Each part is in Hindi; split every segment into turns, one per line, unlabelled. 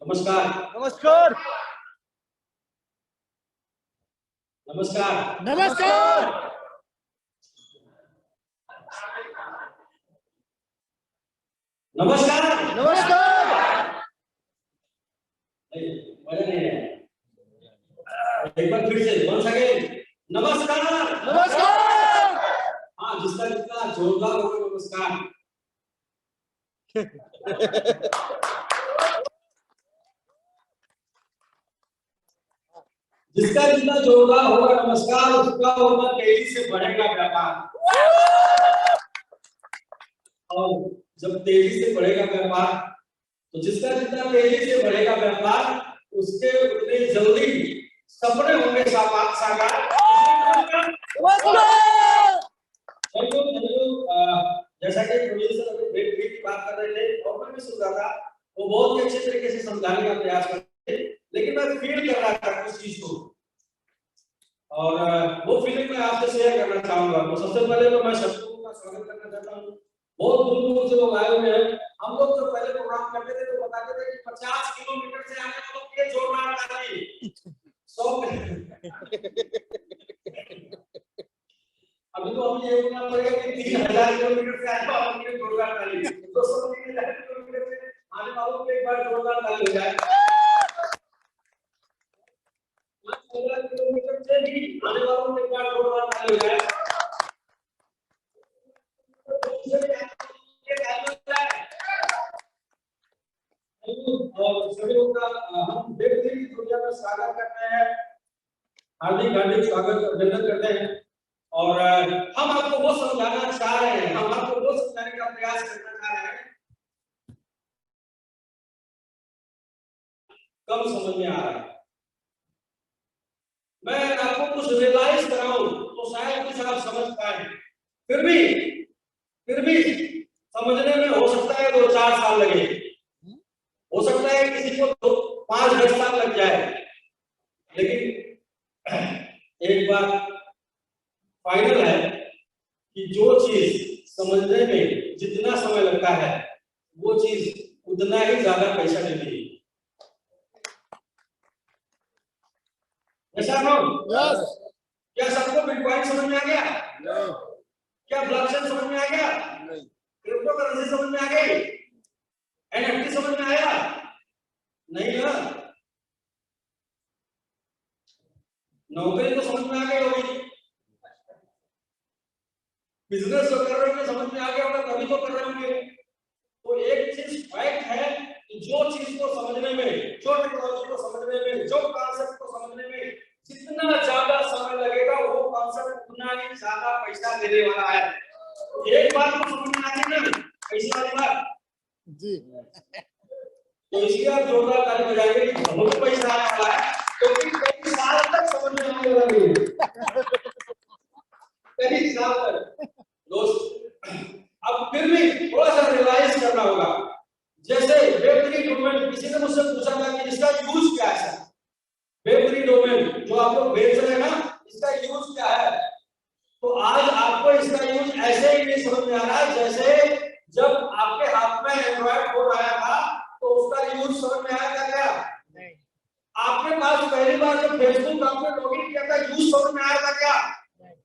नमस्कार।
नमस्कार।
नमस्कार।
नमस्कार।
नमस्कार।
नमस्कार।
मजा नहीं है। एक बार फिर से बोल सके। नमस्कार।
नमस्कार।
हाँ, जिसका जितना जोरदार होगा नमस्कार। जिसका जितना जोरदार होगा नमस्कार, उसका होगा तेजी से बढ़ेगा व्यापार। और जब तेजी से बढ़ेगा व्यापार, तो जिसका जितना तेजी से बढ़ेगा व्यापार, उसके उतने जल्दी सपने होंगे साकार। जैसा कि प्रोड्यूसर अभी ब्रेक की बात कर रहे थे और मैं भी सुन रहा था, वो बहुत ही अच्छे तरीके से समझाने का प्रयास कर रहे थे, लेकिन मैं फील कर रहा था उस चीज को, और वो फीलिंग मैं आपसे शेयर करना चाहूंगा। तो सबसे पहले तो मैं सबको का स्वागत करना चाहता हूँ। बहुत दूर दूर से लोग आए हुए हैं। हम लोग जो पहले प्रोग्राम करते थे तो बताते थे कि 50 किलोमीटर से आने वालों के लिए जोरदार ताली। 100 अभी तो हम ये बोलना पड़ेगा कि 3000 किलोमीटर से आने वालों के लिए जोरदार ताली। 200 किलोमीटर से आने वालों के एक बार जोरदार ताली हो जाए। 15 किलोमीटर से भी आने वालों के एक बार जोरदार ताली हो जाए। और सभी लोग का हम व्यक्ति की दुनिया में स्वागत करते हैं, हार्दिक हार्दिक स्वागत अभिनंदन करते हैं। और हम आपको वो समझाना चाह रहे हैं, हम आपको वो समझाने का प्रयास करना चाह रहे हैं, कम समझ में आ रहा है। मैं आपको कुछ रियलाइज कराऊं तो शायद कुछ आप समझ पाए। फिर भी समझने में हो सकता है 2-4 साल लगे, हो सकता है किसी को 5-10 साल लग जाए, लेकिन एक बात फाइनल है कि जो चीज समझने में जितना समय लगता है वो चीज उतना ही ज्यादा पैसा देती है। ऐसा ना?
यस।
क्या सबको बिटकॉइन समझ में आ गया?
नहीं।
क्या ब्लॉकचेन समझ में आ गया?
नहीं।
क्रिप्टो करेंसी समझ में आ गई? एनएफटी समझ में आया? नहीं ना? नौकरी तो समझ में आ गई होगी, बिजनेस जो कर रहे हो समझ में आ गया होगा, तभी तो कर रहे होंगे। तो एक चीज फैक्ट है कि जो चीज को समझने में, जो टेक्नोलॉजी को समझने में, जो कॉन्सेप्ट को समझने में जितना ज्यादा समय लगेगा, वो कॉन्सेप्ट उतना ही ज्यादा पैसा देने वाला है। एक बात तो समझ में आ गई ना, पैसे वाली बात
जी।
तो इसलिए आप जोरदार ताली बजाएंगे कि बहुत पैसा आने वाला है, क्योंकि कई साल तक समझ में आने वाला नहीं है। कई साल तक दोस्त, अब फिर भी थोड़ा सा रियलाइज करना होगा। जैसे वेब3 डोमेन, किसी ने मुझसे पूछा था कि इसका यूज क्या है। वेब3 डोमेन जो आप लोग बेच रहे हैं ना, इसका यूज क्या है? तो आज आपको इसका यूज ऐसे ही नहीं समझ में आ रहा है जैसे जब आपके हाथ में एंड्रॉइड फोन आया था तो उसका यूज समझ में आया था क्या? नहीं। आपके पास पहली बार जब फेसबुक आपने लॉगिन किया था, यूज समझ में आया था क्या? नहीं।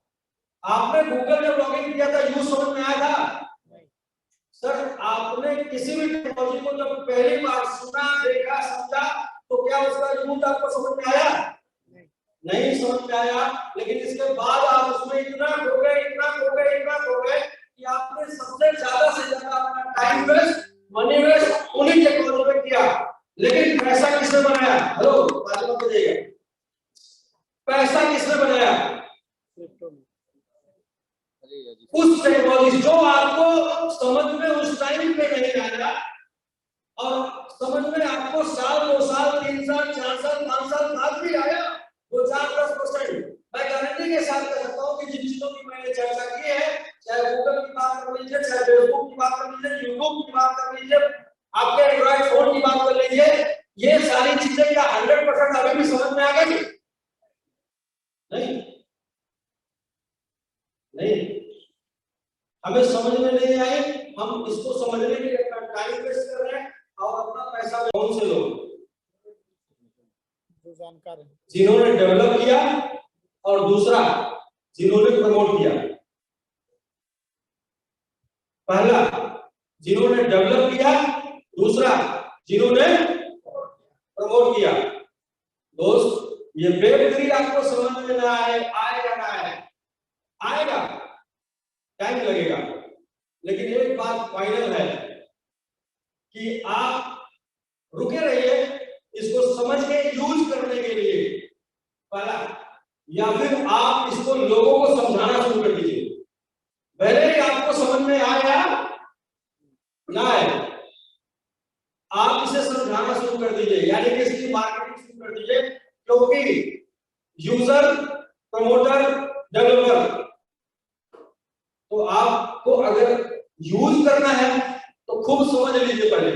आपने गूगल जब लॉगिन किया था, यूज समझ में आया था? नहीं। सर, आपने किसी भी टेक्नोलॉजी को जब पहली बार सुना, देखा, समझा, तो क्या उसका यूज आपको समझ में आया? नहीं समझ में आया। लेकिन इसके बाद आप उसमें इतना खो गए कि आपने सबसे ज्यादा से ज्यादा अपना टाइम वेस्ट, मनी वेस्ट उन्हीं टेक्नोलॉजी में किया। लेकिन पैसा किसने बनाया? हेलो, बात मत करिएगा। पैसा किसने बनाया? उस टेक्नोलॉजी जो आपको समझ में उस टाइम पे नहीं आया, और समझ में आपको साल, 2 साल, 3 साल, 4 साल, 5 साल बाद भी आया, वो 4-10%। मैं गारंटी के साथ कह सकता हूँ कि जिन चीजों की मैंने चर्चा की है, चाहे गूगल की बात कर लीजिए, चाहे फेसबुक की बात कर लीजिए, यूट्यूब की बात कर लीजिए, आपके एंड्रॉइड फोन की बात कर लीजिए, ये सारी चीजें क्या 100% अभी भी समझ में आ गई? नहीं। हमें समझ में नहीं आई, हम इसको समझने के लिए अपना टाइम वेस्ट कर रहे हैं और अपना पैसा। कौन से लोग
जो जानकार है,
जिन्होंने डेवलप किया और दूसरा जिन्होंने प्रमोट किया। पहला जिन्होंने डेवलप किया, दूसरा जिन्होंने प्रमोट किया। दोस्त, ये वेब 3 आपको समझ में ना आएगा ना आएगा, टाइम लगेगा, लेकिन एक बात फाइनल है कि आप रुके रहिए इसको समझ के यूज करने के लिए पहला, या फिर आप इसको लोगों को समझाना शुरू कर दीजिए। पहले ही आपको समझ में आया ना आए, आप इसे समझाना शुरू कर दीजिए, यानी कि इसकी मार्केटिंग शुरू कर दीजिए। क्योंकि यूजर, प्रमोटर, डेवलपर, तो आपको अगर यूज करना है तो खूब समझ लीजिए पहले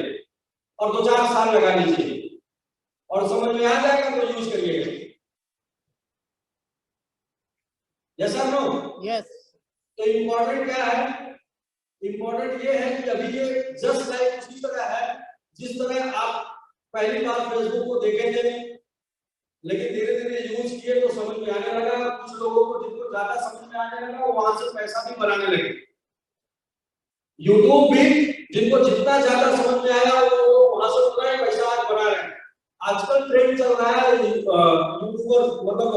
और 2-4 साल लगा लीजिए और समझ में आ जाएगा तो यूज करिएगा। यस और नो?
यस।
तो इम्पोर्टेंट क्या है? इम्पोर्टेंट ये है कि अभी ये जस्ट लाइक उसी तरह है जिस तरह आप पहली बार फेसबुक को देखे थे, लेकिन धीरे धीरे यूज किए तो समझ में आने लगा। कुछ लोगों को जिनको ज्यादा समझ में आने लगा वो वहां से पैसा भी बनाने लगे। यूट्यूब भी जिनको जितना ज्यादा समझ में आया वो वहां से उतना ही पैसा आज बना रहे हैं। आजकल ट्रेंड चल रहा है यूट्यूबर, मतलब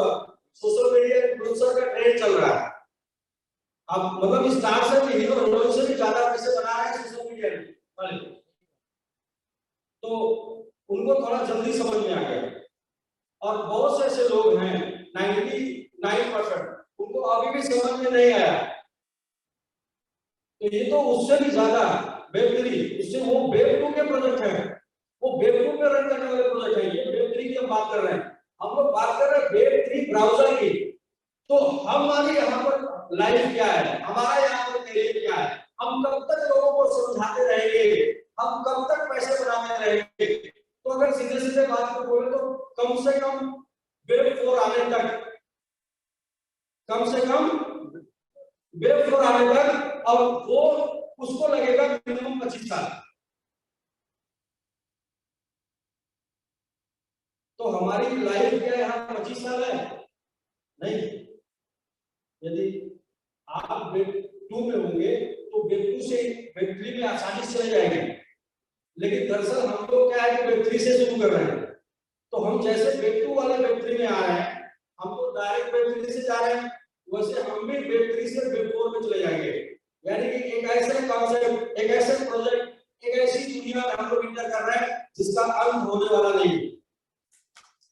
सोशल मीडिया इन्फ्लुएंसर का ट्रेंड चल रहा है। अब मतलब स्टार से भी, हीरो हीरोइन से भी ज्यादा पैसे बना रहे हैं सोशल मीडिया वाले। तो उनको थोड़ा जल्दी समझ में आ गया और बहुत से ऐसे लोग हैं 99% उनको अभी भी समझ में नहीं आया। तो ये तो उससे भी ज्यादा वेब 3, उससे वो वेब 2 के प्रोजेक्ट है, वो वेब 2 पे रन करने वाले प्रोजेक्ट है। ये वेब 3 की हम बात कर रहे हैं, हम लोग बात कर रहे हैं वेब 3 ब्राउजर की। तो हमारी यहाँ पर लाइफ क्या है, हमारा यहाँ पर करियर क्या है, हम कब तक लोगों को समझाते रहेंगे, हम कब तक पैसे बनाते रहेंगे। तो अगर सीधे सीधे बात को बोले तो कम से कम वेब 4 आने तक, कम से कम वेब 4 आने तक, और वो उसको लगेगा मिनिमम 25 साल। तो हमारी लाइफ क्या यहाँ 25 साल है? नहीं। यदि आप वेब 2 में होंगे तो वेब 2 से वेब 3 में आसानी से चले जाएंगे, लेकिन दरअसल हम लोग क्या है कि वेब 3 से शुरू कर रहे हैं। तो हम जैसे वेब 2 वाले वेब 3 में आ रहे हैं, हम तो डायरेक्ट वेब 3 से जा रहे हैं, वैसे हम भी वेब 3 से वेब 4 में चले जाएंगे। यानी कि एक ऐसे कॉन्सेप्ट, एक ऐसे प्रोजेक्ट, एक ऐसी दुनिया में हम लोग इंटर कर रहे हैं जिसका अंत होने वाला नहीं,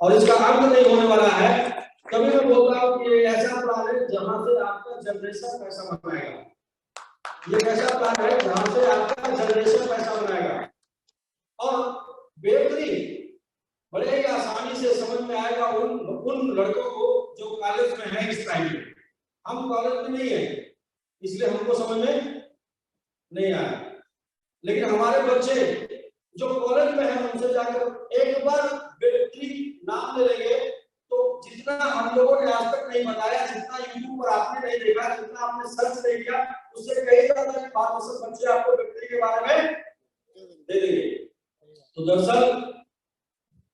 और इसका अंत नहीं होने वाला है। कभी मैं बोलता हूँ कि ये ऐसा प्लान है जहां से आपका जनरेशन पैसा बनाएगा। ये ऐसा प्लान है जहां से आपका जनरेशन पैसा बनाएगा। और वेब 3 बड़े ही आसानी से समझ में आएगा उन लड़कों को जो कॉलेज में है इस टाइम में। हम कॉलेज में नहीं है इसलिए हमको समझ में नहीं आया, लेकिन हमारे बच्चे जो कॉलेज में है उनसे जाकर एक बार वेब 3 नाम ले लेंगे तो जितना हम लोगों ने आज तक नहीं बताया, जितना यूट्यूब पर आपने नहीं देखा, जितना आपने सर्च नहीं किया, उससे कई ज्यादा बच्चे आपको वेब 3 के बारे में दे देंगे। तो दरअसल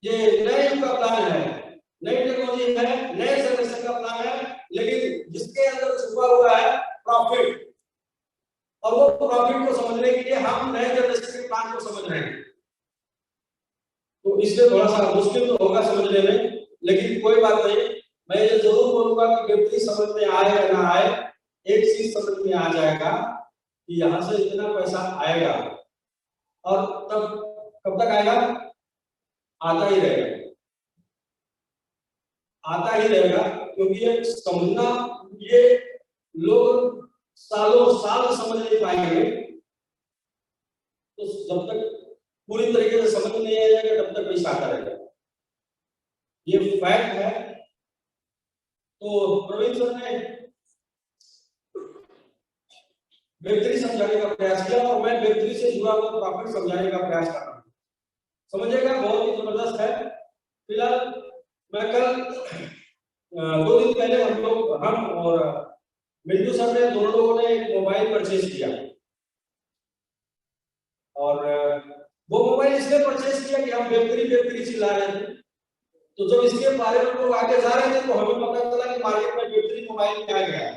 ये नए युग का प्लान है, नई टेक्नोलॉजी है, नए जनरेशन का प्लान है, लेकिन जिसके अंदर छुपा हुआ है प्रॉफिट, और वो प्रॉफिट को समझने के लिए हम नए जनरेशन के प्लान को समझ रहे हैं। तो इसलिए थोड़ा सा मुश्किल तो होगा समझने में, लेकिन कोई बात नहीं। मैं ये जरूर बोलूंगा कि वेब 3 समझ में आए या ना आए, एक चीज समझ में आ जाएगा कि यहाँ से इतना पैसा आएगा, और तब कब तक आएगा? आता ही रहेगा, आता ही रहेगा, क्योंकि ये समझना, ये लोग सालों साल समझ नहीं पाएंगे। तो जब तक पूरी तरीके से समझ नहीं आ जाएगा तब तक पैसा आता रहेगा, ये फैक्ट है। तो प्रवीण सर ने वेब 3 समझाने का प्रयास किया और मैं वेब 3 से जुड़ा हुआ प्रॉफिट समझाने का प्रयास कर रहा हूँ। समझिएगा, बहुत ही जबरदस्त है। फिलहाल मैं कल 2 दिन पहले हम और मिंटू सर ने, दोनों लोगों ने एक मोबाइल परचेज किया और वो मोबाइल इसलिए परचेज किया कि हम बेहतरी चिल्ला रहे थे। तो जब इसके बारे में लोग आगे जा रहे थे तो हमें पता चला कि मार्केट में बेहतरीन मोबाइल आ गया है।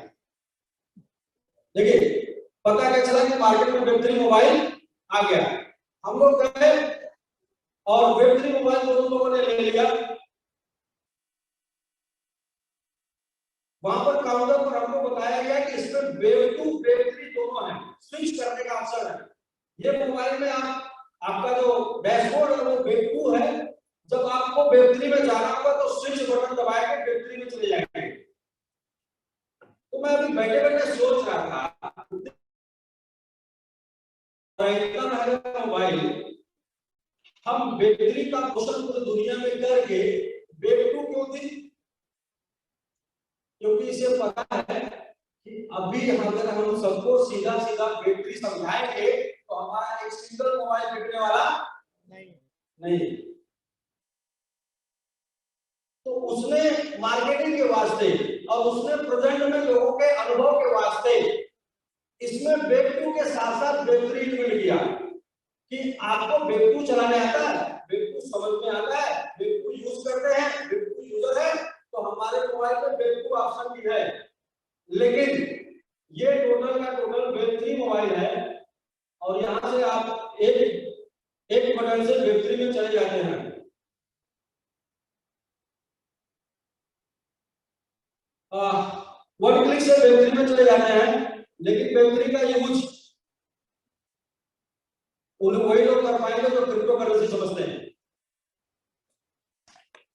देखिए पता क्या चला कि मार्केट में बेहतरीन मोबाइल आ गया। हम लोग गए और बेहतरीन मोबाइल दोनों लोगों ने ले लिया। वहां पर काउंटर पर हमको बताया गया कि इसमें वेव टू वेव थ्री दोनों है, स्विच करने का ऑप्शन है। ये मोबाइल में आपका जो डैशबोर्ड है वो वेव टू है। जब आपको वेव थ्री में जाना होगा तो स्विच बटन दबाएंगे, वेव थ्री में चले जाएंगे। तो मैं अभी बैठे बैठे सोच रहा था, मोबाइल हम वेव थ्री का क्वेश्चन पूरी दुनिया में करके वेव टू क्यों दी? क्योंकि इसे पता है कि अभी अगर हम सबको सीधा सीधा बैटरी समझाएंगे तो हमारा एक सिंगल मोबाइल बिकने वाला नहीं। तो उसने मार्केटिंग के वास्ते और उसने प्रेजेंट में लोगों के अनुभव के वास्ते इसमें वेब2 के साथ साथ वेब3 इंक्लूड किया कि आपको वेब2 चलाने आता है, वेब2 समझ में आता है, वेब2 यूज करते हैं, वेब2 यूजर है, तो हमारे मोबाइल में वेब2 ऑप्शन भी है। लेकिन ये टोटल का टोटल वेब3 मोबाइल है और यहां से आप एक बटन से वेब3 में चले जाते हैं। वन क्लिक से वेब3 में चले जाते हैं, लेकिन वेब3 का यूज वही लोग कर पाएंगे जो क्रिप्टो करेंसी समझते हैं।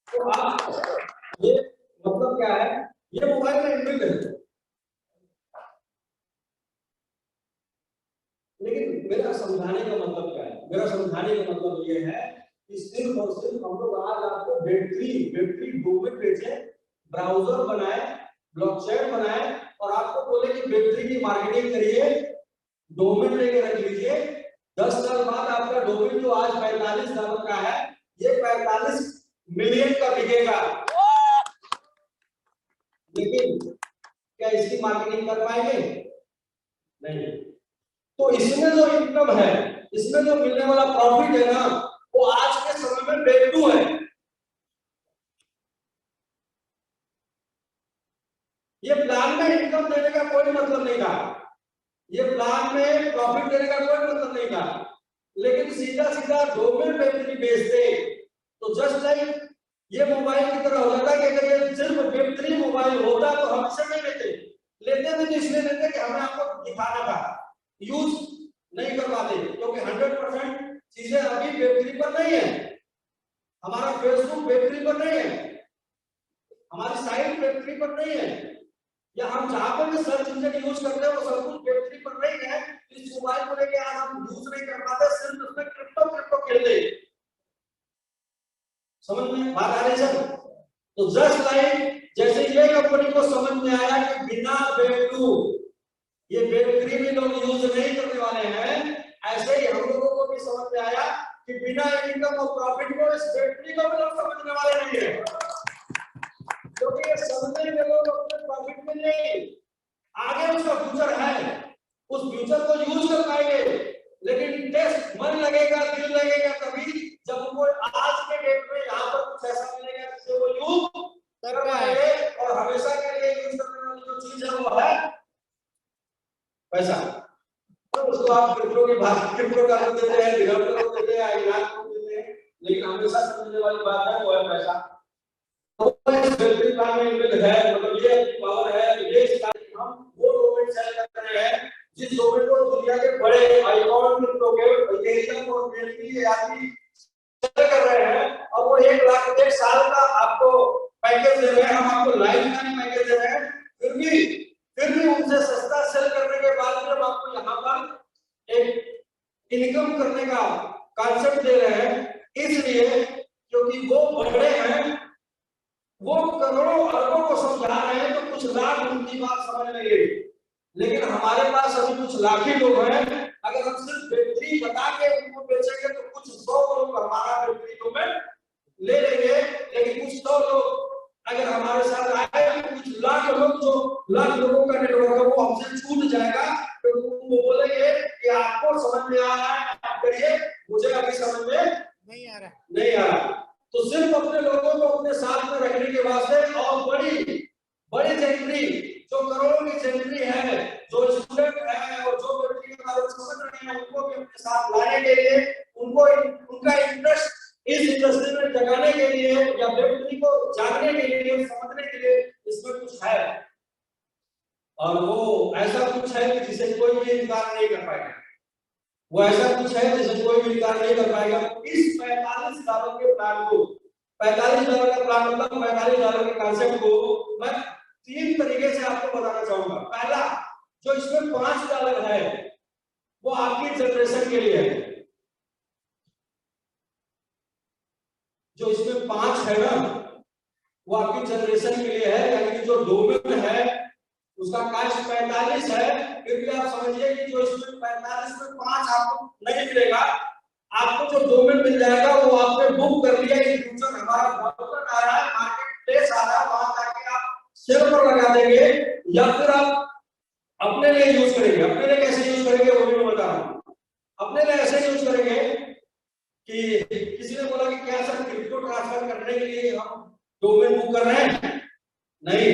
तो आप ये मतलब क्या है, ये मोबाइल में इनबिल्ट है। लेकिन मेरा समझाने का मतलब क्या है? मेरा समझाने का मतलब ये है कि सिर्फ और सिर्फ हम लोग आज आपको वेब3 डोमेन बेचे, ब्राउजर बनाए, ब्लॉकचेन बनाए और आपको बोले कि वेब3 की मार्केटिंग करिए, डोमेन लेके रख लीजिए। 10 साल बाद आपका डोमेन जो आज $45 का है, ये 45 मिलियन का बिकेगा। लेकिन क्या इसकी मार्केटिंग कर पाएंगे? नहीं। तो इसमें जो इनकम है, इसमें जो मिलने वाला प्रॉफिट है ना, वो आज के समय में वेब2 है। ये प्लान में इनकम देने का कोई मतलब नहीं था, ये प्लान में प्रॉफिट देने का कोई मतलब नहीं था, लेकिन सीधा सीधा डोमेन वेब3 बेचते तो जस्ट लाइक ये मोबाइल की तरह हो जाता कि अगर ये सिर्फ वेब3 मोबाइल होता तो हम इसे नहीं लेते भी तो इसलिए लेते कि हमें आपको दिखाना था, यूज नहीं कर पाते क्योंकि 100% चीजें अभी वेब3 पर नहीं है। हमारा फेसबुक वेब3 पर नहीं है, हमारी साइट वेब3 पर नहीं है, या हम जहां पर भी सर्च इंजन यूज करते हैं वो सब कुछ वेब3 पर नहीं है। इस मोबाइल को लेके आज हम यूज नहीं कर पाते, सिर्फ उसमें क्रिप्टो खेलते। समझ में बात आ रही है? तो जस्ट लाइक जैसे ये कंपनी को समझ में आया कि बिना वेब2 ये वेब3 भी लोग यूज नहीं करने वाले हैं, ऐसे ही हम लोगों को भी समझ में आया कि बिना इनकम और प्रॉफिट को इस वेब3 को भी लोग समझने वाले नहीं है, क्योंकि ये समझने के लोग अपने प्रॉफिट में नहीं, आगे उसका फ्यूचर है, उस फ्यूचर को यूज कर पाएंगे। लेकिन टेस्ट मन लगेगा, दिल लगेगा तभी जब उनको आज के डेट में यहाँ पर कुछ ऐसा मिलेगा जिसे वो यूज कर पाएंगे। और हमेशा के लिए यूज करने वाली जो चीज है वो है पैसा। तो उसको आप क्रिप्टो की बात, क्रिप्टो का देते हैं, दिरहम को देते हैं, इलाक को देते हैं, लेकिन हमेशा समझने वाली बात है वो है पैसा। तो इस वेब3 प्लान में इनबिल्ट है, मतलब ये पावर है, ये हम वो डोमेन सेल कर रहे हैं जिस डोमेन को दुनिया के बड़े आइकॉन क्रिप्टो के इथेरियम और बेलकी आदि सेल कर रहे हैं, और वो 1 लाख 1 साल का आपको पैकेज दे रहे हैं, हम आपको लाइफ टाइम पैकेज दे रहे हैं। फिर भी उनसे सस्ता सेल करने के बाद जब आपको यहाँ पर एक इनकम करने का कॉन्सेप्ट दे रहे हैं, इसलिए क्योंकि वो बड़े हैं, वो करोड़ों अरबों को समझा रहे हैं, तो कुछ लाख उनकी बात समझ लेंगे। लेकिन हमारे पास अभी कुछ लाख ही लोग हैं, अगर हम सिर्फ वेब3 बता के उनको बेचेंगे तो कुछ 100 लोग हमारा वेब3 में ले लेंगे, लेकिन कुछ 100 लोग अगर हमारे साथ आए तो कुछ लाख लोग, जो लाख लोगों का नेटवर्क बड़ी सेंट्री जो करोड़ों की सेंट्री है, जो स्टूडेंट है और जो व्यक्ति के बारे में समझ रहे हैं, उनको भी अपने साथ लाने के लिए, उनको उनका इंटरेस्ट इस इंडस्ट्री में जगाने के लिए या व्यक्ति को जानने के लिए, समझने के लिए इसमें कुछ है। और वो ऐसा कुछ है कि जिसे कोई भी इनकार नहीं कर पाएगा। वो ऐसा कुछ है जिसे कोई भी इनकार नहीं कर पाएगा। इस $45 के प्लान को, $45 का प्लान मतलब $45 के कॉन्सेप्ट को मैं 3 तरीके से आपको बताना चाहूंगा। पहला, जो इसमें $5 है वो आपकी जनरेशन के लिए है। जो इसमें 5 है ना, वो आपकी जनरेशन के लिए है, यानी कि जो डोमेन है उसका कास्ट 45 है। फिर भी आप समझिए कि जो इसमें 45 में 5 आपको नहीं मिलेगा, आपको जो डोमेन मिल जाएगा वो आपने बुक कर लिया। इन फ्यूचर हमारा डेवलपमेंट आ रहा है, मार्केट प्लेस आ रहा है, वहां जाके आप सेल पर लगा देंगे या फिर आप अपने लिए यूज करेंगे। अपने लिए कैसे यूज करेंगे वो भी मैं बता रहा हूं। अपने लिए ऐसे यूज करेंगे कि किसी ने बोला कि क्या सर क्रिप्टो ट्रांसफर करने के लिए हम डोमेन बुक कर रहे हैं? नहीं,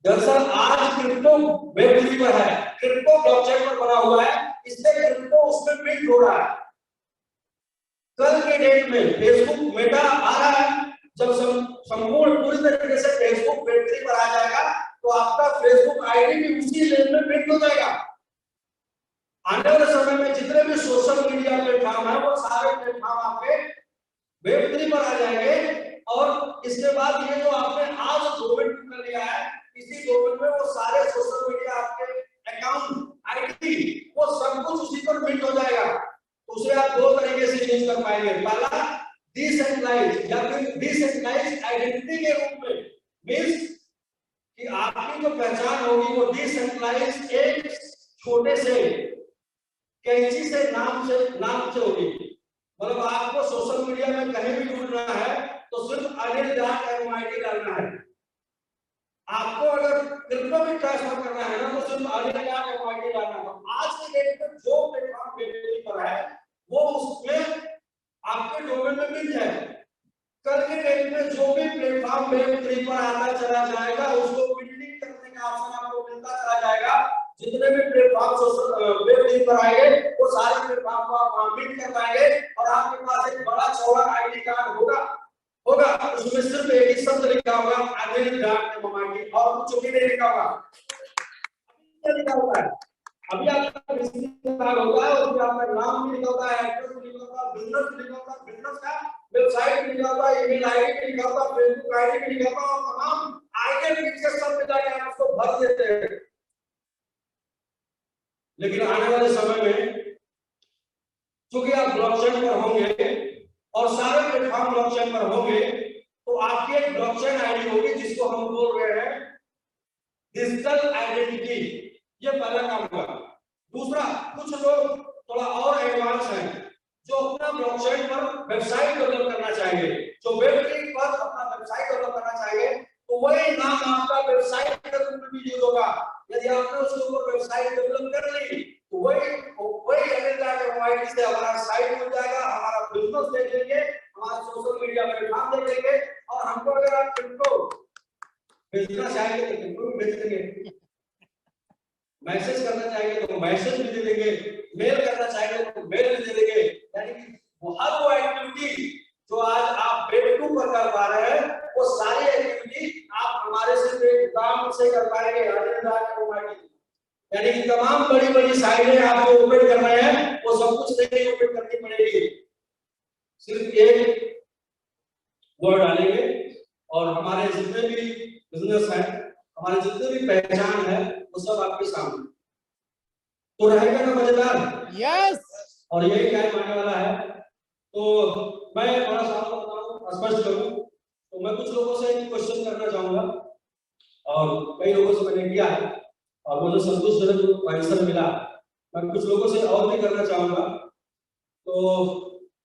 दरअसल आज क्रिप्टो वेब3 पर है, क्रिप्टो ब्लॉकचेन पर बना हुआ है, इसलिए क्रिप्टो उसमें मिंट हो रहा है। कल के डेट में फेसबुक मेटा आ रहा है, जब संपूर्ण पूरी तरीके से फेसबुक वेब3 पर आ जाएगा तो आपका फेसबुक आईडी भी उसी लेन में मिंट हो जाएगा। आने वाले समय में जितने भी सोशल मीडिया प्लेटफॉर्म है वो सारे प्लेटफॉर्म आपके वेब3 पर आ जाएंगे। और इसके बाद ये जो आपने आज डोमेन कर लिया है, इसी डोमेन में वो सारे सोशल मीडिया आपके अकाउंट आईडी वो सब कुछ उसी पर मिंट हो जाएगा। उसे आप 2 तरीके से यूज कर पाएंगे। पहला, डिसेंट्रलाइज या फिर डिसेंट्रलाइज आइडेंटिटी के रूप में, मींस कि आपकी जो पहचान होगी वो डिसेंट्रलाइज एक छोटे से कैंची से नाम से होगी। मतलब आपको सोशल मीडिया में कहीं भी जुड़ना है तो सिर्फ अनिल.MIT डालना है। आपको अगर क्रिप्टो में ट्रांसफर करना है ना तो सिर्फ अनिल.MIT डालना है। आज के डेट में जो प्लेटफॉर्म वेब3 पर है वो उसमें आपके डोमेन में मिल जाए। कल के डेट में जो भी प्लेटफॉर्म वेब3 पर आता चला जाएगा उसको बिल्डिंग करने का ऑप्शन आपको मिलता चला जाएगा। जितने भी प्लेटफॉर्म सोशल वेब3 पर आएंगे वो सारे प्लेटफॉर्म को आप मिट कर पाएंगे और आपके पास एक बड़ा चौड़ा आईडी कार्ड होगा उसमें सिर्फ एक ही शब्द लिखा होगा अनिल.MIT और कुछ भी नहीं लिखा होगा। क्या लिखा होता है? अभी आपका बिजनेस कार्ड होता है, उसमें आपका नाम भी लिखा होता है, एड्रेस भी लिखा होता है, बिजनेस भी लिखा होता है, बिजनेस का वेबसाइट भी लिखा होता है, ईमेल आईडी भी लिखा होता है, फेसबुक आईडी भी लिखा होता है और तमाम आईडी पीछे सब में जाके आप उसको भर देते हैं। लेकिन आने वाले समय में चूंकि आप ब्लॉकचेन पर होंगे और सारे प्लेटफॉर्म ब्लॉकचेन पर होंगे तो आपकी एक ब्लॉकचेन आईडी होगी जिसको हम बोल रहे हैं डिजिटल आइडेंटिटी। ये पहला काम होगा। दूसरा, कुछ लोग थोड़ा और एडवांस हैं जो अपना ब्लॉकचेन पर वेबसाइट डेवलप करना चाहेंगे, जो वेब3 पर अपना वेबसाइट डेवलप करना चाहेंगे तो वही नाम आपका वेबसाइट के रूप में भी यूज होगा। यदि आपने उसके ऊपर वेबसाइट डेवलप कर ली तो वही अनिल.MIT से हमारा साइट मिल जाएगा, हमारा बिजनेस देख लेंगे, हमारा सोशल मीडिया प्लेटफॉर्म देख लेंगे और हमको अगर आप क्रिप्टो भेजना चाहेंगे तो क्रिप्टो भी भेज देंगे, मैसेज करना चाहेंगे तो मैसेज भी दे देंगे, मेल करना चाहेंगे तो मेल भी दे देंगे। यानी कि हर वो एक्टिविटी जो आज आप वेब2 पर कर पा रहे हैं वो सारी एक्टिविटी आप हमारे से काम से कर पाएंगे अनिल.MIT। यानी कि तमाम बड़ी साइटें आप जो ओपन कर रहे हैं वो सब कुछ नहीं ओपन करनी पड़ेगी, सिर्फ एक वर्ड डालेंगे और हमारे जितने भी बिजनेस हैं, हमारे जितने भी पहचान है वो सब आपके सामने तो रहेगा ना मजेदार।
यस।
और यही क्या मानने वाला है। तो मैं थोड़ा सा स्पष्ट करूं तो मैं कुछ लोगों से क्वेश्चन करना चाहूंगा और कई लोगों से मैंने किया है और मुझे संतोषजनक आंसर मिला। मैं कुछ लोगों से और भी करना चाहूंगा तो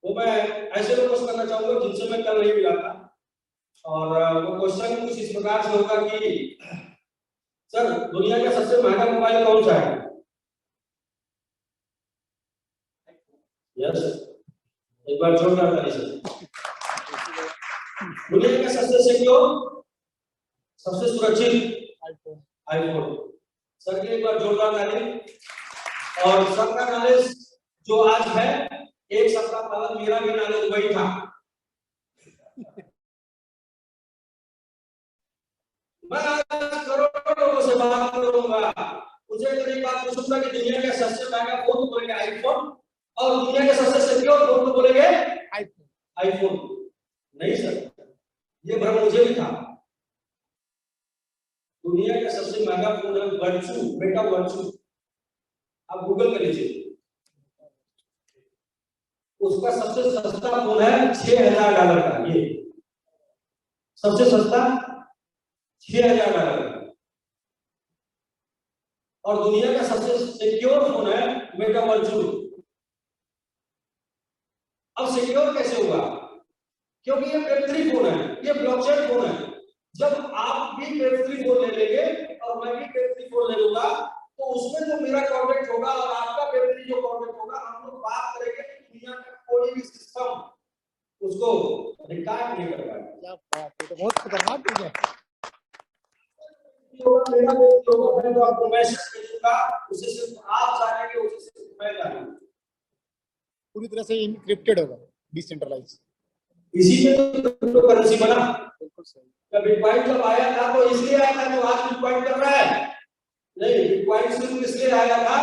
वो मैं ऐसे लोगों से करना चाहूंगा जिनसे मैं कल नहीं मिला था। और वो क्वेश्चन कुछ इस प्रकार से होगा कि सर दुनिया का सबसे महंगा मोबाइल कौन सा है? यस, एक बार जोरदार ताली से। दुनिया का सबसे सबसे सुरक्षित
आईफोन।
आईफोन। सर के एक बार जोरदार ताली। और सबका नॉलेज जो आज है, एक सप्ताह पहले मेरा भी नॉलेज वही था। मैं आज करोड़ों लोगों से बात करूंगा, मुझे अगर एक बात पूछूंगा कि दुनिया का सबसे महंगा फोन तो बोलेंगे आईफोन, और दुनिया का सबसे सिक्योर फोन तो बोलेंगे
आईफोन।
आईफोन। नहीं सर, ये भ्रम मुझे भी था। दुनिया का सबसे महंगा फोन है वर्चू, बेटा वर्चू, आप गूगल कर लीजिए। उसका सबसे सस्ता फोन है $6000 का, ये सबसे सस्ता $6000 का। और दुनिया का सबसे सिक्योर फोन है मेटा वर्चू। अब सिक्योर कैसे होगा? क्योंकि ये वेब3 फोन है, ये ब्लॉकचेन फोन है। जब आप भी वेब3 फोन ले लेंगे और मैं भी वेब3 फोन ले लूंगा, तो उसमें जो मेरा कॉन्टेक्ट होगा और आपका वेब3 जो कॉन्टेक्ट होगा, हम लोग बात करेंगे कि दुनिया का कोई भी सिस्टम उसको रिकॉर्ड नहीं कर पाएगा।
क्या बात है, तो बहुत खतरनाक चीज है।
मेरा वेब3 होगा, मैं तो आपको मैसेज भेजूंगा, उसे सिर्फ आप जानेंगे, उसे सिर्फ मैं जानूंगा।
पूरी तरह से इनक्रिप्टेड होगा, डिसेंट्रलाइज।
इसी में तो क्रिप्टोकरेंसी बना।
बिल्कुल सही।
जब बिटकॉइन जब आया था तो इसलिए आया था जो आज बिटकॉइन कर रहा है? नहीं, बिटकॉइन सिर्फ इसलिए आया था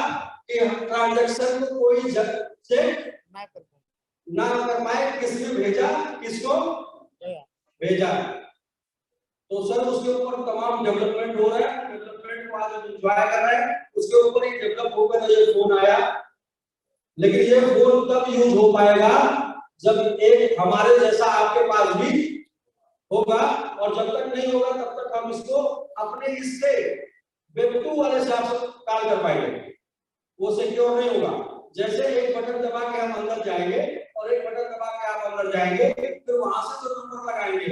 कि हम ट्रांजैक्शन को कोई चेक ना कर पाए, किसने भेजा, किसको भेजा। तो सर उसके ऊपर तमाम डेवलपमेंट हो रहा है, डेवलपमेंट को आज एंजॉय कर रहे हैं, उसके ऊपर ही डेवलप होकर ये फोन आया। लेकिन ये फोन तब यूज हो पाएगा जब एक हमारे जैसा आपके पास भी होगा, और जब तक नहीं होगा तब तक हम इसको अपने इससे वेब2 वाले से आप कॉल कर पाएंगे, वो सिक्योर नहीं होगा। जैसे एक बटन दबा के हम अंदर जाएंगे और एक बटन दबा के आप अंदर जाएंगे, फिर वहां से जो नंबर लगाएंगे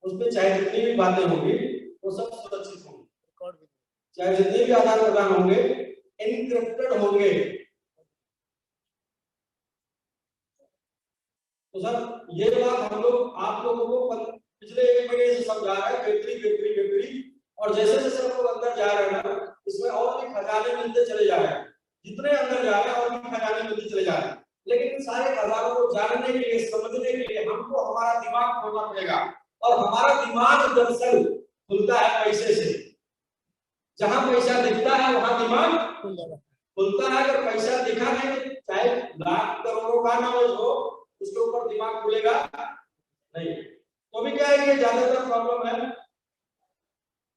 उस पर चाहे जितनी भी बातें होंगी वो सब सुरक्षित होंगी, चाहे जितने भी आदान प्रदान होंगे एनक्रिप्टेड होंगे। तो सर ये बात हम लोग आप लोगों को पिछले 1 महीने से समझा रहे हैं, वेब3, और जैसे जैसे हम लोग अंदर जा रहे हैं ना, इसमें और भी खजाने मिलते चले जा रहे हैं। जितने अंदर जा रहे हैं और भी खजाने मिलते चले जा रहे हैं। लेकिन इन सारे खजानों को जानने के लिए, समझने के लिए हमको हमारा दिमाग खोलना पड़ेगा, और हमारा दिमाग दरअसल खुलता है पैसे से। जहां पैसा दिखता है वहां दिमाग खुलता है। अगर पैसा दिखा नहीं, चाहे लाख करोड़ों का नॉलेज हो, उसके ऊपर दिमाग खुलेगा नहीं। तो भी क्या है, ये ज्यादातर प्रॉब्लम है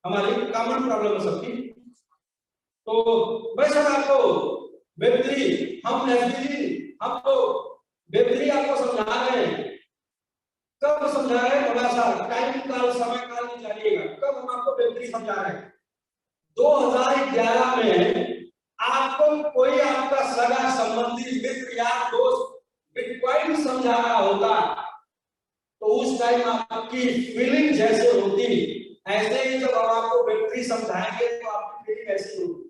हमारी, कॉमन प्रॉब्लम है सबकी। तो मैं सर आपको वेब3, हम एफबीजी, हम तो वेब3 आपको समझा रहे हैं। कब समझा रहे हैं? थोड़ा सा टाइम काल, समय काल नहीं चाहिएगा। कब हम आपको वेब3 समझा रहे हैं? 2011 में आपको कोई आपका सगा संबंधी, मित्र या दोस्त बिटकॉइन समझा रहा होता, तो उस टाइम आपकी फीलिंग जैसे होती, ऐसे ही जब हम आपको वेब3 समझाएंगे तो आपकी फीलिंग ऐसी होगी।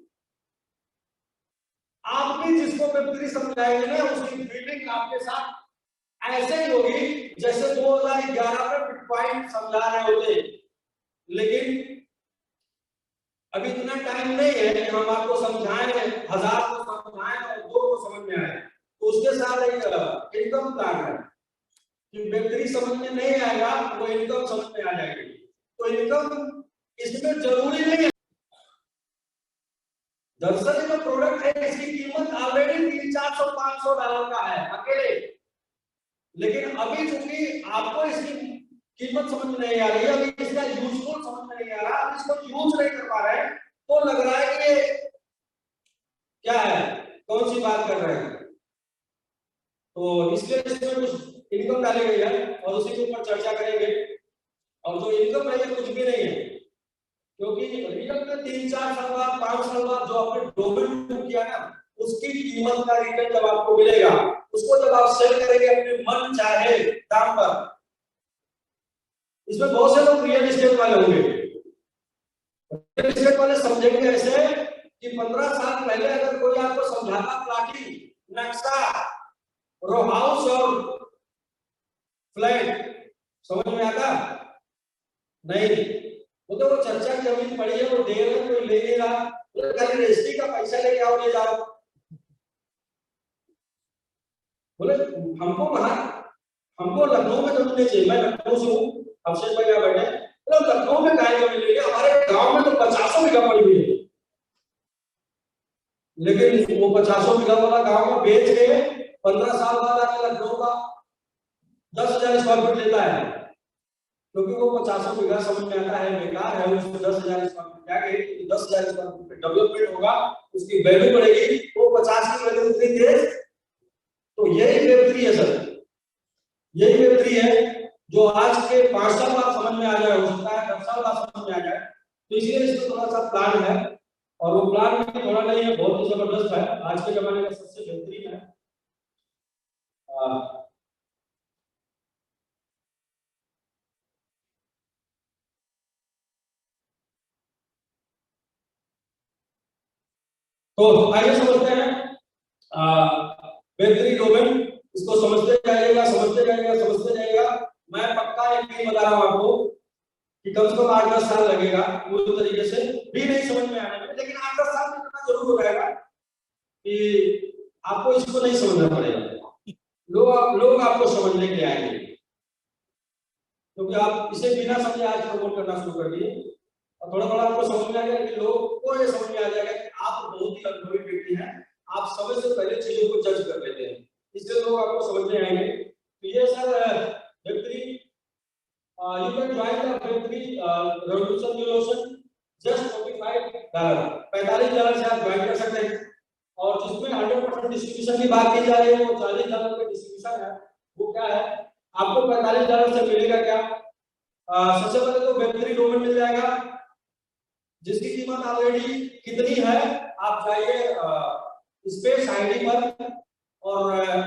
आप भी जिसको वेब3 समझाएंगे ना, उसकी फीलिंग आपके साथ ऐसे ही होगी जैसे 2011 में बिटकॉइन समझा रहे होते। लेकिन अभी इतना टाइम नहीं है कि हम आपको समझाएं, 1000 को समझाएं और 2 को समझ में आए। तो उसके साथ एक इनकम प्लान है कि वेब3 समझ में नहीं आएगा, वो इनकम समझ में आ जाएगी। तो इनकम इसमें जरूरी नहीं है। दरअसल जो प्रोडक्ट है इसकी कीमत ऑलरेडी $300-400 का है अकेले। लेकिन अभी चूंकि आपको इसकी कीमत समझ में नहीं आ रही है, अभी इसका यूजफुल समझ में नहीं आ रहा, इसको यूज नहीं कर पा रहे हैं, तो लग रहा है कि ये क्या है, कौन सी बात कर रहे हैं। तो इसलिए इसमें कुछ इनकम डाली गई है और उसी के ऊपर चर्चा करेंगे। और जो इनकम है ये कुछ भी नहीं है, क्योंकि रियल में 3-4 साल बाद, 5 साल बाद जो आपने डोमेन बुक किया ना, उसकी कीमत का रिटर्न जब आपको मिलेगा, उसको जब आप सेल करेंगे अपने मन चाहे दाम पर। इसमें बहुत से लोग रियल एस्टेट वाले होंगे। रियल एस्टेट वाले समझेंगे ऐसे कि 15 साल पहले अगर कोई आपको समझाता प्लाटिंग, नक्शा, रो हाउस और फ्लैट समझ में आता, नहीं, वो तो वो चर्चा की जमीन पड़ी है, वो दे रहे कोई ले नहीं रहा, तो खाली रजिस्ट्री का पैसा लेके आओ ले जाओ। बोले हमको लखनऊ में जमीन नहीं चाहिए, मैं लखनऊ से हूँ, अभिषेक भाई यहाँ बैठे, तो लखनऊ में काय जमीन लेंगे, हमारे गांव में तो 50 बीघा पड़ी हुई है, लेकिन वो 50 बीघा वाला गांव में बेच के 15 साल बाद आके लखनऊ का 10,000 स्क्वायर फीट लेता है, क्योंकि वो 50 बीघा समझ में आता है बेकार है, उसको 10,000 स्क्वायर फीट क्या कहेगी, 10,000 स्क्वायर फीट डेवलपमेंट होगा, उसकी वैल्यू बढ़ेगी, वो 50 की वैल्यू उतनी तेज। तो यही वेब3 है सर, यही वेब3 है जो आज के 5 साल बाद समझ में आ जाए, हो सकता है 10 साल बाद समझ में आ जाए। तो इसलिए इसमें थोड़ा सा प्लान है, और वो प्लान भी थोड़ा नहीं है, बहुत ही जबरदस्त है, आज के जमाने का सबसे बेहतरीन है। तो आइए समझते हैं वेब3 डोमेन, इसको समझते जाइएगा, समझते जाइएगा, समझते जाइएगा। मैं पक्का यकीन बता रहा हूं आपको कि कम से कम 8-10 साल लगेगा पूरी तरीके से भी नहीं समझ में आने में, लेकिन 8-10 साल में इतना जरूर हो जाएगा कि आपको इसको नहीं समझना पड़ेगा, लोग आपको समझने के लिए आएंगे, क्योंकि आप इसे बिना समझे आज प्रमोट करना शुरू कर दिए, और थोड़ा थोड़ा आपको समझ में आ गया कि लोग को ये समझ में आ जाएगा कि आप बहुत ही अनुभवी व्यक्ति हैं, आप समय से पहले चीजों को जज कर लेते हैं, इसलिए लोग आपको समझ में आएंगे। तो ये sir Web3, you can join the Web3 revolution just $45, $45 से आप ज्वाइन कर सकते हैं, और जिसमें 100% डिस्ट्रीब्यूशन की बात की जा रही है, वो $40 का डिस्ट्रीब्यूशन है। वो क्या है, आपको $45 से मिलेगा क्या? सबसे पहले तो वेब3 डोमेन मिल जाएगा, जिसकी कीमत ऑलरेडी कितनी है, आप जाइए स्पेस आईडी पर, और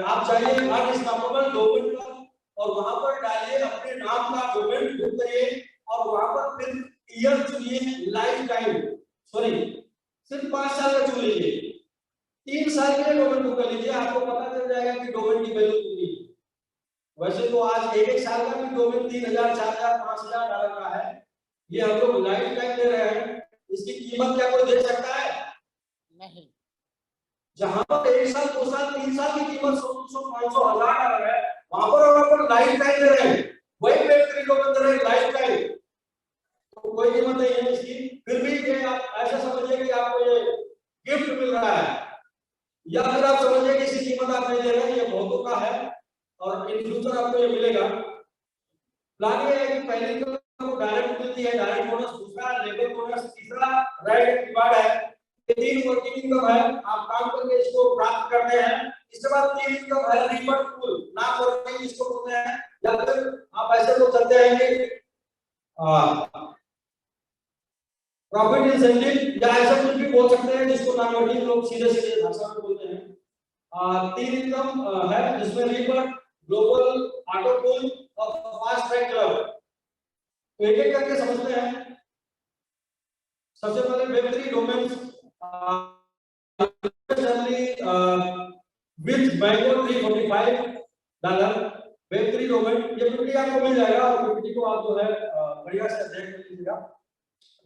आप जाइए अनस्टॉपेबल डोमेन पर, और वहां पर डालिए अपने नाम का डोमेन बुक करिए, और वहां पर फिर ईयर चुनिए, लाइफ टाइम, सॉरी सिर्फ 5 साल का चुन लीजिए, 3 साल के लिए डोमेन बुक कर लीजिए, आपको पता चल जाएगा कि डोमेन की वैल्यू कितनी है। वैसे तो आज एक साल का भी डोमेन 3,000, 4,000, $5,000 का है, ये हम लोग लाइफ टाइम दे रहे हैं, इसकी कीमत क्या कोई दे सकता है? नहीं। जहां पर 1 साल, 2 साल, 3 साल की कीमत 100, 500, $1,000 है, वहां पर लाइफ टाइम दे रहे हैं, वही वेब3 डोमेन दे रहे हैं लाइफ टाइम, तो कोई कीमत नहीं है इसकी। फिर भी ये आप ऐसा समझिए कि आपको ये गिफ्ट मिल रहा है, या फिर आप समझिए कि इसकी कीमत आप नहीं दे रहे हैं, ये बहुतों का है, और इन फ्यूचर आपको ये मिलेगा। प्लान ये है कि पहले तो डायरेक्ट मिलती है, डायरेक्ट बोनस, दूसरा लेबर बोनस, तीसरा राइट रिवार्ड है, ये 3 वर्किंग इनकम है, आप काम करके इसको प्राप्त करते हैं। इसके बाद 3 इनकम है, रिफंड पूल, ना वर्किंग इसको बोलते हैं, या फिर आप ऐसे बोल सकते हैं कि प्रॉफिट इंसेंटिव, या ऐसा कुछ भी बोल सकते हैं जिसको नॉन वर्किंग लोग सीधे सीधे भाषा में बोलते हैं। 3 इनकम है, जिसमें रिफंड, ग्लोबल ऑटो पूल और फास्ट ट्रैक क्लब। तो एक एक करके समझते हैं। सबसे पहले Web3 domains with mango $345 Web3 domain, ये पीपीटी आपको मिल जाएगा, और पीपीटी को आप जो है बढ़िया से देख लीजिएगा।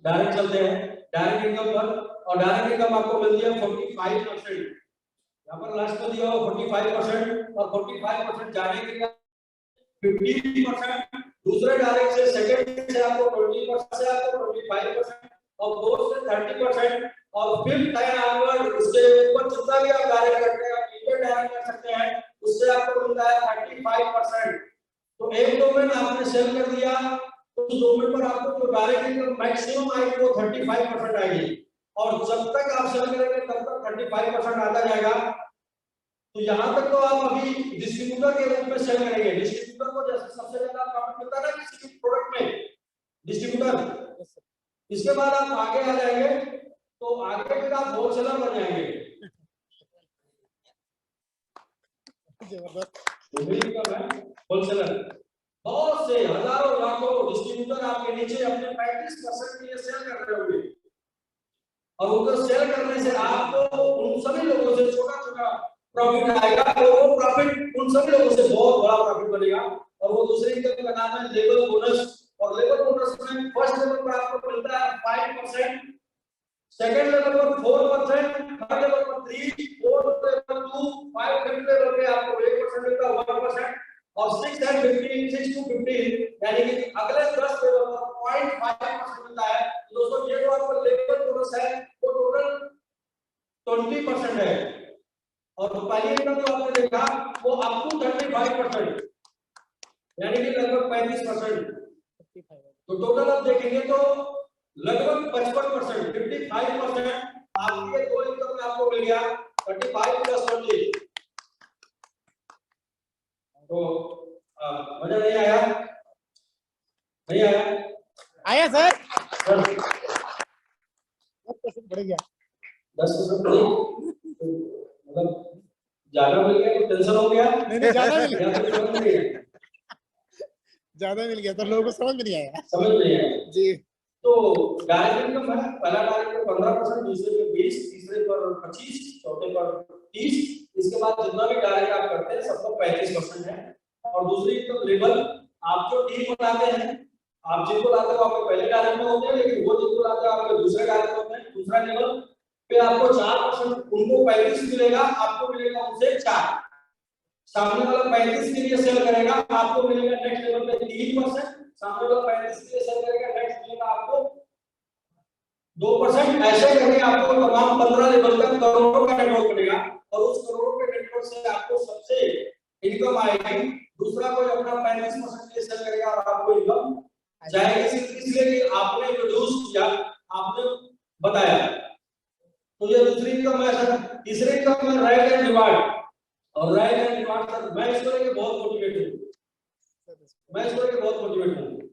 डायरेक्ट चलते हैं डायरेक्ट इनकम पर, और डायरेक्ट इनकम आपको मिलती है 45%, यहाँ पर लास्ट में दिया हो 45%, और 45% जाने के 50%, दूसरे डायरेक्ट से सेकंड से आपको 20% से आपको 25%, और फोर्थ से 30%, और फिर 10 आनवर्ड उससे ऊपर जितना भी आप डायरेक्ट करते हैं, इंटर डायरेक्ट कर सकते हैं, उससे आपको मिलता है 35%। तो एक डोमेन आपने सेल कर दिया, तो उस डोमेन पर आपको जो डायरेक्ट इनकम मैक्सिमम आएगी वो 35% आएगी, और जब तक आप सेल करेंगे तब तक 35% आता जाएगा। तो यहां तक तो आप अभी डिस्ट्रीब्यूटर के रूप में सेल करेंगे, डिस्ट्रीब्यूटर को जैसे सबसे ज्यादा प्रॉफिट मिलता है ना किसी भी प्रोडक्ट में, डिस्ट्रीब्यूटर। इसके बाद आप आगे आ जाएंगे, तो आगे फिर आप होलसेलर बन जाएंगे। होलसेलर, बहुत से हजारों लाखों डिस्ट्रीब्यूटर आपके नीचे अपने 35% के लिए सेल कर रहे होंगे, और उनको सेल करने से आपको उन सभी लोगों से छोटा छोटा प्रॉफिट आएगा, और वो प्रॉफिट उन सभी लोगों से बहुत बड़ा प्रॉफिट बनेगा, और वो दूसरी इनकम का नाम है लेबर बोनस, और लेबर बोनस में फर्स्ट लेवल पर आपको मिलता है 5%, सेकंड लेवल पर 4%, थर्ड लेवल पर 3, फोर्थ लेवल 2, 5 फिफ्थ लेवल पे आपको 1% मिलता है 1%, और 6 and 15, 6 to 15 यानी कि अगले 10 लेवल पर 0.5% मिलता है। दोस्तों ये जो आपका लेबर बोनस है वो टोटल 20% है, और पहली इनकम जो आपने देखा वो अप टू 35% यानी कि लगभग 35%। तो टोटल आप देखेंगे तो लगभग 55%, 55% आपकी ये दो इनकम में आपको मिल गया 35 प्लस 20। तो मजा नहीं आया? नहीं आया?
आया सर, 10% बढ़ गया।
10% मतलब ज्यादा मिल गया तो टेंशन हो गया?
नहीं ज्यादा मिल गया,
समझ नहीं आया?
ज्यादा मिल गया तो लोगों को समझ में नहीं आया।
समझ नहीं आया
जी।
तो डायरेक्ट इनकम है, पहला डायरेक्ट पर 15%, दूसरे पे 20, तीसरे पर 25, चौथे पर 30, इसके बाद जितना भी डायरेक्ट आप करते हैं सबका 35% है। और दूसरी इनकम लेवल, आप जो टीम बनाते हैं, आप जिनको लाते हो आपके पहले डायरेक्ट में होते हैं, लेकिन वो जिनको लाते हो आपके दूसरे डायरेक्ट में होते हैं। दूसरा लेवल पे आपको 4%, उनको 35 मिलेगा, आपको मिलेगा उनसे 4। सामने वाला 35 के लिए सेल करेगा, आपको मिलेगा नेक्स्ट लेवल पे 3%, सामने वाला 35 के लिए सेल करेगा, नेक्स्ट मिलेगा आपको 2%। ऐसे करके आपको तमाम 15 लेवल का करोड़ों का नेटवर्क मिलेगा, और उस करोड़ों के नेटवर्क से आपको सबसे इनकम आएगी। दूसरा कोई अपना 35% के लिए सेल करेगा और आपको इनकम जाएगी, सिर्फ इसलिए कि आपने इंट्रोड्यूस किया, आपने बताया। तो ये दूसरी इनकम है सर। तीसरी इनकम है राइट एंड रिवार्ड। और राइट एंड रिवार्ड सर मैं इसको लेके बहुत मोटिवेट हूँ, मैं इसको लेके बहुत मोटिवेट हूँ।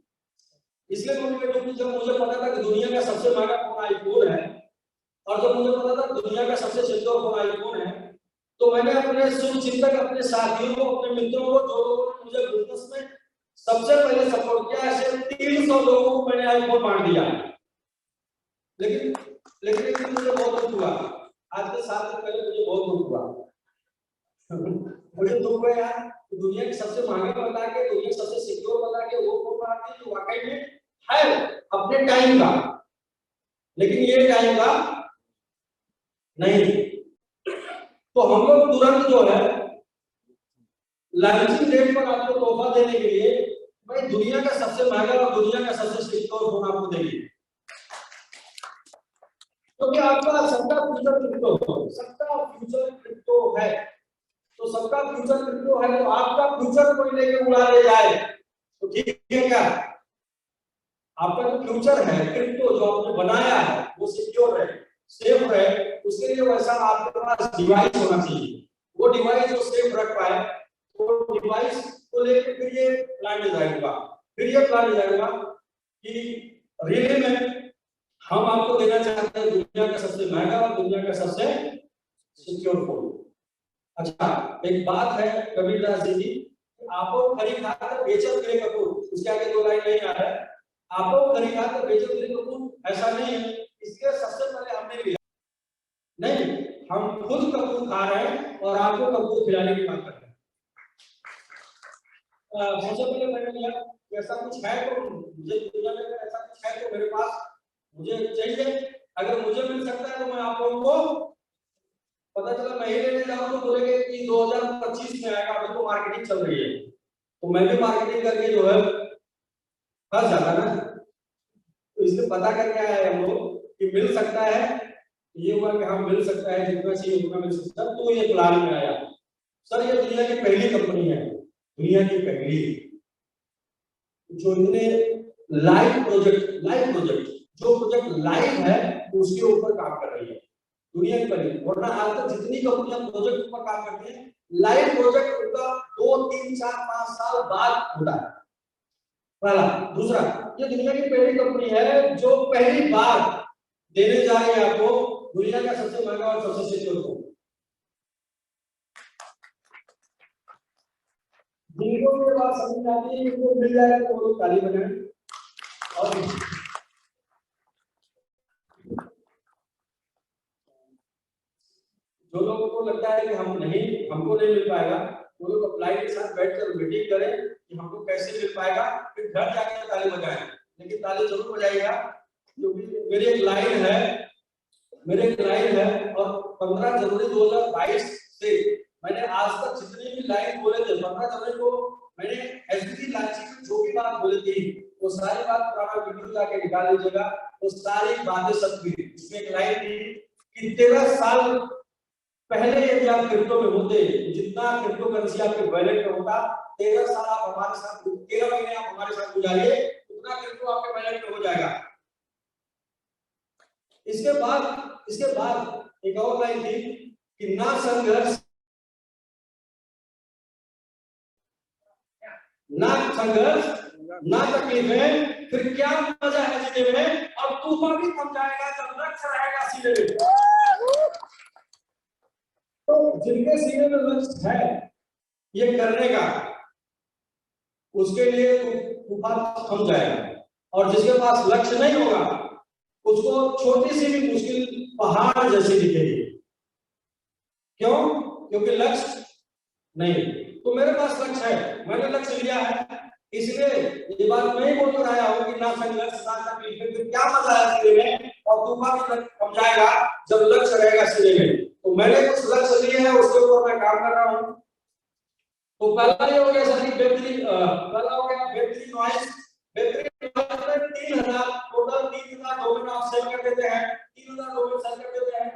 इसलिए मोटिवेट हूँ कि जब मुझे पता था कि दुनिया का सबसे महंगा फोन आईफोन है, और जब मुझे पता था दुनिया का सबसे सिक्योर फोन आईफोन है, तो मैंने अपने शुभचिंतक, अपने साथियों को, अपने मित्रों को, जो लोगों ने मुझे बिजनेस में सबसे पहले सपोर्ट किया, ऐसे 300 लोगों को मैंने आईफोन बांट दिया। लेकिन मुझे बहुत दुख हुआ, आज से 7 दिन पहले मुझे बहुत दुख हुआ। मुझे दुख हुआ यार, दुनिया के सबसे महंगा बता के, दुनिया के सबसे सिक्योर बता के वो फोन बनाते हैं जो वाकई में है अपने टाइम का, लेकिन ये टाइम का नहीं। तो हम लोग तुरंत जो है लॉन्चिंग डेट पर आपको तोहफा देने के लिए भाई दुनिया का सबसे महंगा और दुनिया का सबसे सिक्योर फोन आपको देंगे, क्योंकि आपका सबका फ्यूचर क्रिप्टो, सबका फ्यूचर क्रिप्टो है। तो सबका फ्यूचर क्रिप्टो है, तो आपका फ्यूचर कोई लेके उड़ा ले जाए तो ठीक है क्या? आपका जो फ्यूचर है क्रिप्टो जो आपने बनाया है वो सिक्योर है, सेफ है, उसके लिए वैसा आपके पास डिवाइस होना चाहिए। वो डिवाइस जो सेफ रख पाए, वो डिवाइस को लेकर फिर ये प्लान डिजाइन हुआ। फिर ये प्लान डिजाइन हुआ कि रियली में हम आपको देना चाहते हैं दुनिया का सबसे महंगा और दुनिया का सबसे सिक्योर फोन। अच्छा, एक बात है कबीरदास जी की, आपको खरीदा तो बेचत गिरे कपूर, उसके आगे 2 लाइन नहीं आ रहा है। आपको खरीदा तो बेचत गिरे कपूर, ऐसा नहीं है। इसके सबसे पहले हमने लिया नहीं, हम खुद कपूर खा रहे हैं और आपको कपूर खिलाने की बात कर रहे हैं। सबसे पहले मैंने लिया ऐसा कुछ है तो मुझे दुनिया में ऐसा कुछ है तो मेरे पास मुझे चाहिए। अगर मुझे मिल सकता है तो मैं आप लोगों को, पता चला मैं ही लेने जाऊं तो बोलेंगे कि 2025 में आएगा, अभी तो मार्केटिंग चल रही है, तो मैं भी मार्केटिंग करके जो है फंस जाता ना। तो इसलिए पता करके आए हम लोग कि मिल सकता है, ये हुआ कि हम मिल सकता है, जितना चाहिए उतना मिल सकता है। तो ये प्लान में आया सर, ये दुनिया की पहली कंपनी है, दुनिया की पहली जो इतने लाइव प्रोजेक्ट जो प्रोजेक्ट लाइव है उसके ऊपर काम कर रही है, दुनिया की पहली। वरना आज तक जितनी कंपनियां प्रोजेक्ट पर काम करती हैं, लाइव प्रोजेक्ट उनका 2, 3, 4, 5 साल बाद होता है, पहला। दूसरा, ये दुनिया की पहली कंपनी है जो पहली बार देने जा रही है आपको दुनिया का सबसे महंगा और सबसे सिक्योर फोन। जिनको ये बात समझ आती है, उनको मिल जाएगा तो वो लोग ताली बजाएं। और जो लोगों को लगता है कि हमको नहीं मिल पाएगा, वो लोग अप्लाई के साथ बैठकर मीटिंग करें कि हमको कैसे मिल पाएगा, फिर घर जाके ताली बजाएं, लेकिन ताली जरूर बजाइएगा क्योंकि मेरी एक लाइन है और 15 जनवरी 2022 से मैंने आज तक जितनी भी लाइन बोले थे 15 जनवरी को मैंने एसबीटी लांचिंग में जो भी बात बोली थी वो सारी बात पुराना वीडियो जाके निकाल लीजिएगा, वो सारी बातें सच थी। इसमें एक लाइन थी कि 13 साल पहले यदि आप क्रिप्टो में होते, जितना क्रिप्टो करेंसी आपके वैलेट में होता, 13 साल आप हमारे साथ 13 महीने आप हमारे साथ गुजारिए, उतना क्रिप्टो आपके वैलेट में हो जाएगा। इसके बाद एक और लाइन थी कि ना संघर्ष ना तकलीफें, फिर क्या मजा है जीने में, और तूफान भी थम जाएगा जब लक्ष्य रहेगा सीने में। तो जिनके सीने में लक्ष्य है ये करने का, उसके लिए तूफान थम जाएगा, और जिसके पास लक्ष्य नहीं होगा उसको छोटी सी भी मुश्किल पहाड़ जैसी दिखेगी। क्यों? क्योंकि लक्ष्य नहीं। तो मेरे पास लक्ष्य है, मैंने लक्ष्य लिया है, इसलिए ये बात नहीं बोल कर आया हूं कि ना संघर्ष ना तकलीफ, फिर क्या मजा है सीने में, और तूफान भी थम जाएगा जब लक्ष्य रहेगा सीने में। तो मैंने कुछ लक्ष्य लिए हैं, उसके ऊपर मैं काम कर रहा हूं। तो पहला ये हो गया सर पहला हो गया बेहतरीन नॉइस। बेहतरीन नॉइस में 3000 टोटल 3000 डोमेन आप सेव कर देते हैं, 3000 डोमेन सेव कर देते हैं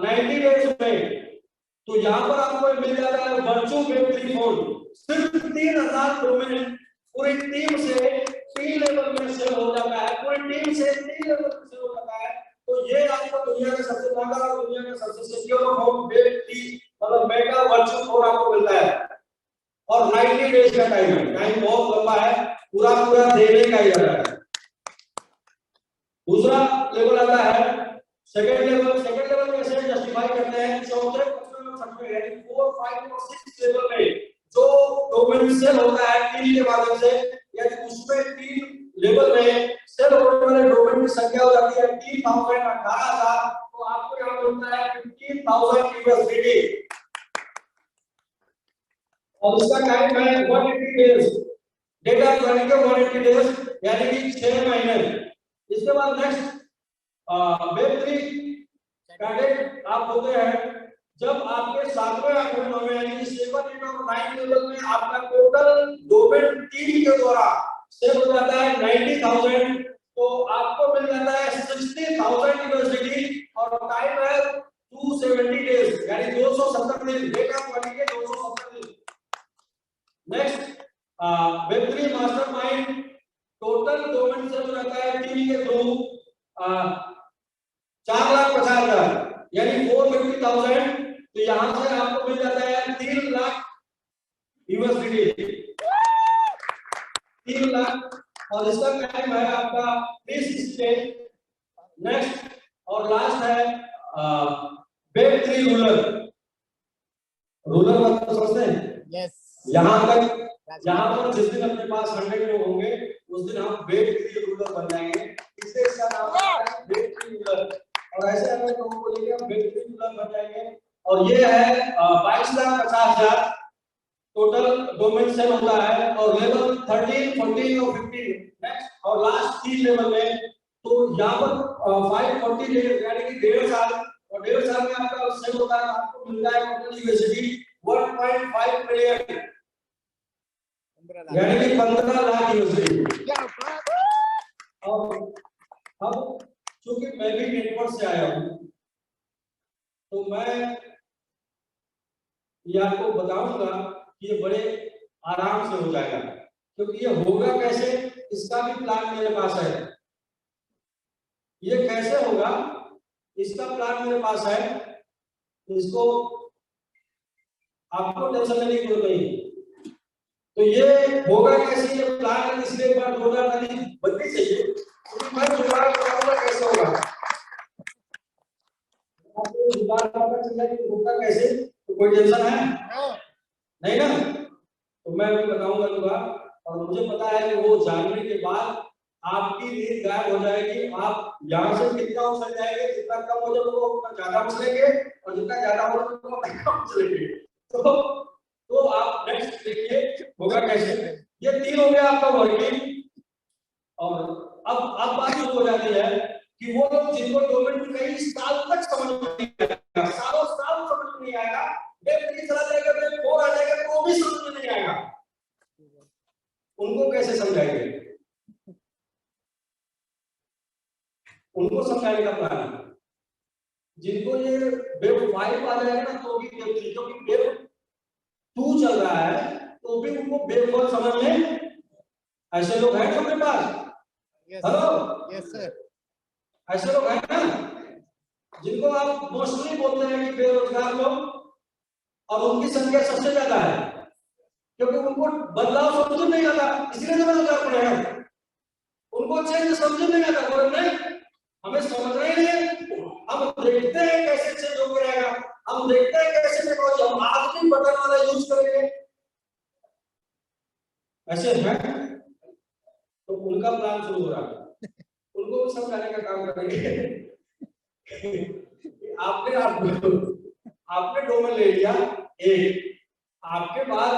90 डेज में। तो यहाँ पर आपको मिल जाता है वर्चुअल बेहतरीन फोन, सिर्फ 3000 डोमेन पूरी टीम से 3 लेवल में सेव हो जाता है, पूरी टीम से 3 लेवल में सेव हो जाता है। तो ये आपको दुनिया का सबसे महंगा और दुनिया का सबसे सिक्योर फोन बेहतरीन मतलब मेगा वर्चुअल फोन आपको मिलता है, और 90 डेज का टाइम है, टाइम बहुत लंबा है, पूरा देने का इरादा है। दूसरा लेवल आता है सेकंड लेवल में से जस्टिफाई करते हैं चौथे पांचवें यानी 4 5 और 6 लेवल में जो डोमेन सेल होता है टीम के माध्यम से, यानी उसमें 3 लेवल में सेल होने वाले डोमेन की संख्या हो जाती है 3000 18,000। तो आपको यहां मिलता है 15,000 यूएसडीटी, और उसका टाइम है 180 डेज, डेटा ज्वाइनिंग के 180 डेज यानी कि 6 महीने। इसके बाद नेक्स्ट बेहतरीन कैडेट आप होते हैं जब आपके 7वें 8वें 9वें यानी 7 8 और 9 लेवल में आपका टोटल डोमेन टीम के द्वारा सेव हो जाता है 90,000। तो आपको मिल जाता है 60,000 यूएसडीटी, और टाइम है 270 डेज यानी 270 दिन, डेटा ज्वाइनिंग के 270 दिन। नेक्स्ट बेहतरीन मास्टरमाइंड, टोटल डोमेन सेव हो जाता है टीम के थ्रू 4,50,000 यानी 450,000। तो यहां से आपको मिल जाता है 3 लाख यूएसडीटी, 3 लाख, और इसका टाइम है आपका 360 डेज। नेक्स्ट और लास्ट है बेहतरीन रूलर बात तो समझते हैं? यस। यहाँ पर जिस दिन अपने पास 100 लोग होंगे उस दिन हम बेहतरीन रूलर बन जाएंगे, इससे इसका नाम है बेहतरीन रूलर। और ऐसे अगर लोगों को लेके हम बेहतरीन रूलर बन जाएंगे। और ये है 22,50,000 टोटल डोमेन सेल होता है, और लेवल 13 14 और 15। नेक्स्ट और लास्ट 3 लेवल में तो यहाँ पर 540 डेज यानी कि 1.5 साल, और 1.5 साल में आपका सेल होता है, आपको मिलता है टोटल यूएसडी 1.5 मिलियन यानी कि 15 लाख यूएसडी। और अब चूंकि मैं भी नेटवर्क से आया हूं तो मैं ये आपको बताऊंगा कि ये बड़े आराम से हो जाएगा, क्योंकि ये होगा कैसे इसका भी प्लान मेरे पास है। ये कैसे होगा इसका प्लान मेरे पास है, इसको आपको टेंशन लेने की जरूरत नहीं। तो ये होगा कैसे, ये प्लान इसलिए एक बार जोरदार ताली बननी चाहिए, क्योंकि मैं जुगाड़ बताऊंगा कैसे होगा। आपको जुगाड़ पता चल जाए कि होगा कैसे तो कोई टेंशन है नहीं ना। तो मैं भी बताऊंगा जुगाड़, और मुझे पता है कि वो जानने के बाद आपकी नींद गायब हो जाएगी। आप यहाँ से कितना उछल जाएंगे, जितना कम हो जाएगा उतना ज्यादा उछलेंगे, और जितना ज्यादा हो जाएगा उतना कम उछलेंगे। तो आप नेक्स्ट देखिए होगा कैसे। ये 3 हो गया आपका वर्किंग। और अब बात शुरू हो जाती है कि वो लोग जिनको डोमेन कई साल तक समझ में नहीं आएगा, सालों साल समझ में नहीं आएगा, वेब 3 चला जाएगा, वेब 4 आ जाएगा तो भी समझ में नहीं आएगा, उनको कैसे समझाएंगे? उनको समझाने का प्लान है। जिनको ये वेब 5 आ जाएगा ना तो भी वेब 3, क्योंकि वेब 2 चल रहा है तो भी उनको वेब 1 समझ में, ऐसे लोग हैं अपने पास? हेलो,
यस सर,
ऐसे लोग हैं ना जिनको आप मोस्टली बोलते हैं कि बेरोजगार लोग, और उनकी संख्या सबसे ज्यादा है क्योंकि उनको बदलाव समझ नहीं आता, इसलिए तो बेरोजगार पड़े हैं। उनको चेंज समझ नहीं आता, बोले नहीं हमें समझना ही नहीं है, हम देखते हैं कैसे चेंज हो रहेगा, हम देखते हैं कैसे टेक्नोलॉजी, हम आज भी बटन वाला यूज करेंगे, ऐसे हैं। तो उनका प्लान शुरू हो रहा है, उनको भी समझाने का काम करेंगे। आपने डोमेन ले लिया एक, आपके बाद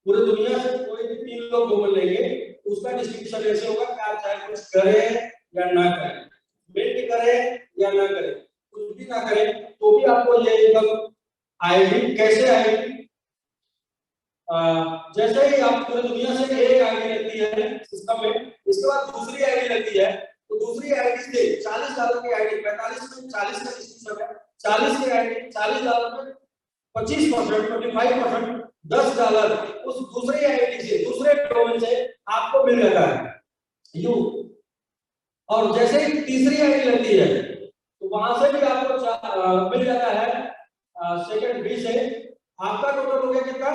पूरे दुनिया से कोई भी 3 लोग डोमेन लेंगे, उसका डिस्ट्रीब्यूशन ऐसे होगा कि आप चाहे कुछ करें या ना करें, बिल्ड करें या ना करें, कुछ भी ना करें तो भी आपको ये इनकम आएगी। कैसे आएगी? जैसे ही आप पूरी दुनिया से एक आईडी लेती है सिस्टम में, इसके बाद दूसरी आईडी लेती है, तो दूसरी आईडी से $40 की आईडी, 45 में 40 का डिस्ट्रीब्यूशन है, 40 की आईडी $40 में 25%, 25%, $10 उस दूसरी आईडी से, दूसरे डोमेन से आपको मिल जाता है यू। और जैसे ही तीसरी आईडी लगती है तो वहां से भी आपको मिल जाता है सेकंड बी से। आपका टोटल हो गया कितना?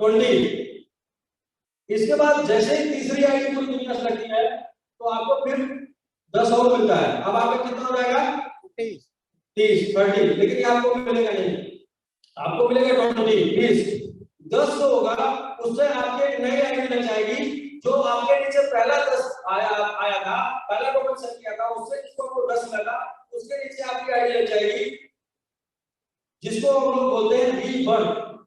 20। इसके बाद जैसे ही तीसरी आईडी पूरी दुनिया से लगती है तो आपको फिर 10 और मिलता है। अब आपका कितना हो जाएगा? 30, 30, लेकिन ये आपको मिलेगा नहीं, आपको मिलेगा 20, 10 जो होगा उससे आपके एक नई आईडी लग जाएगी, जो आपके नीचे पहला 10 आया था, पहला टोटल सेट किया था, उससे जिसको आपको 10 मिला उसके नीचे आपकी आईडी लग जाएगी, जिसको हम लोग बोलते हैं V1,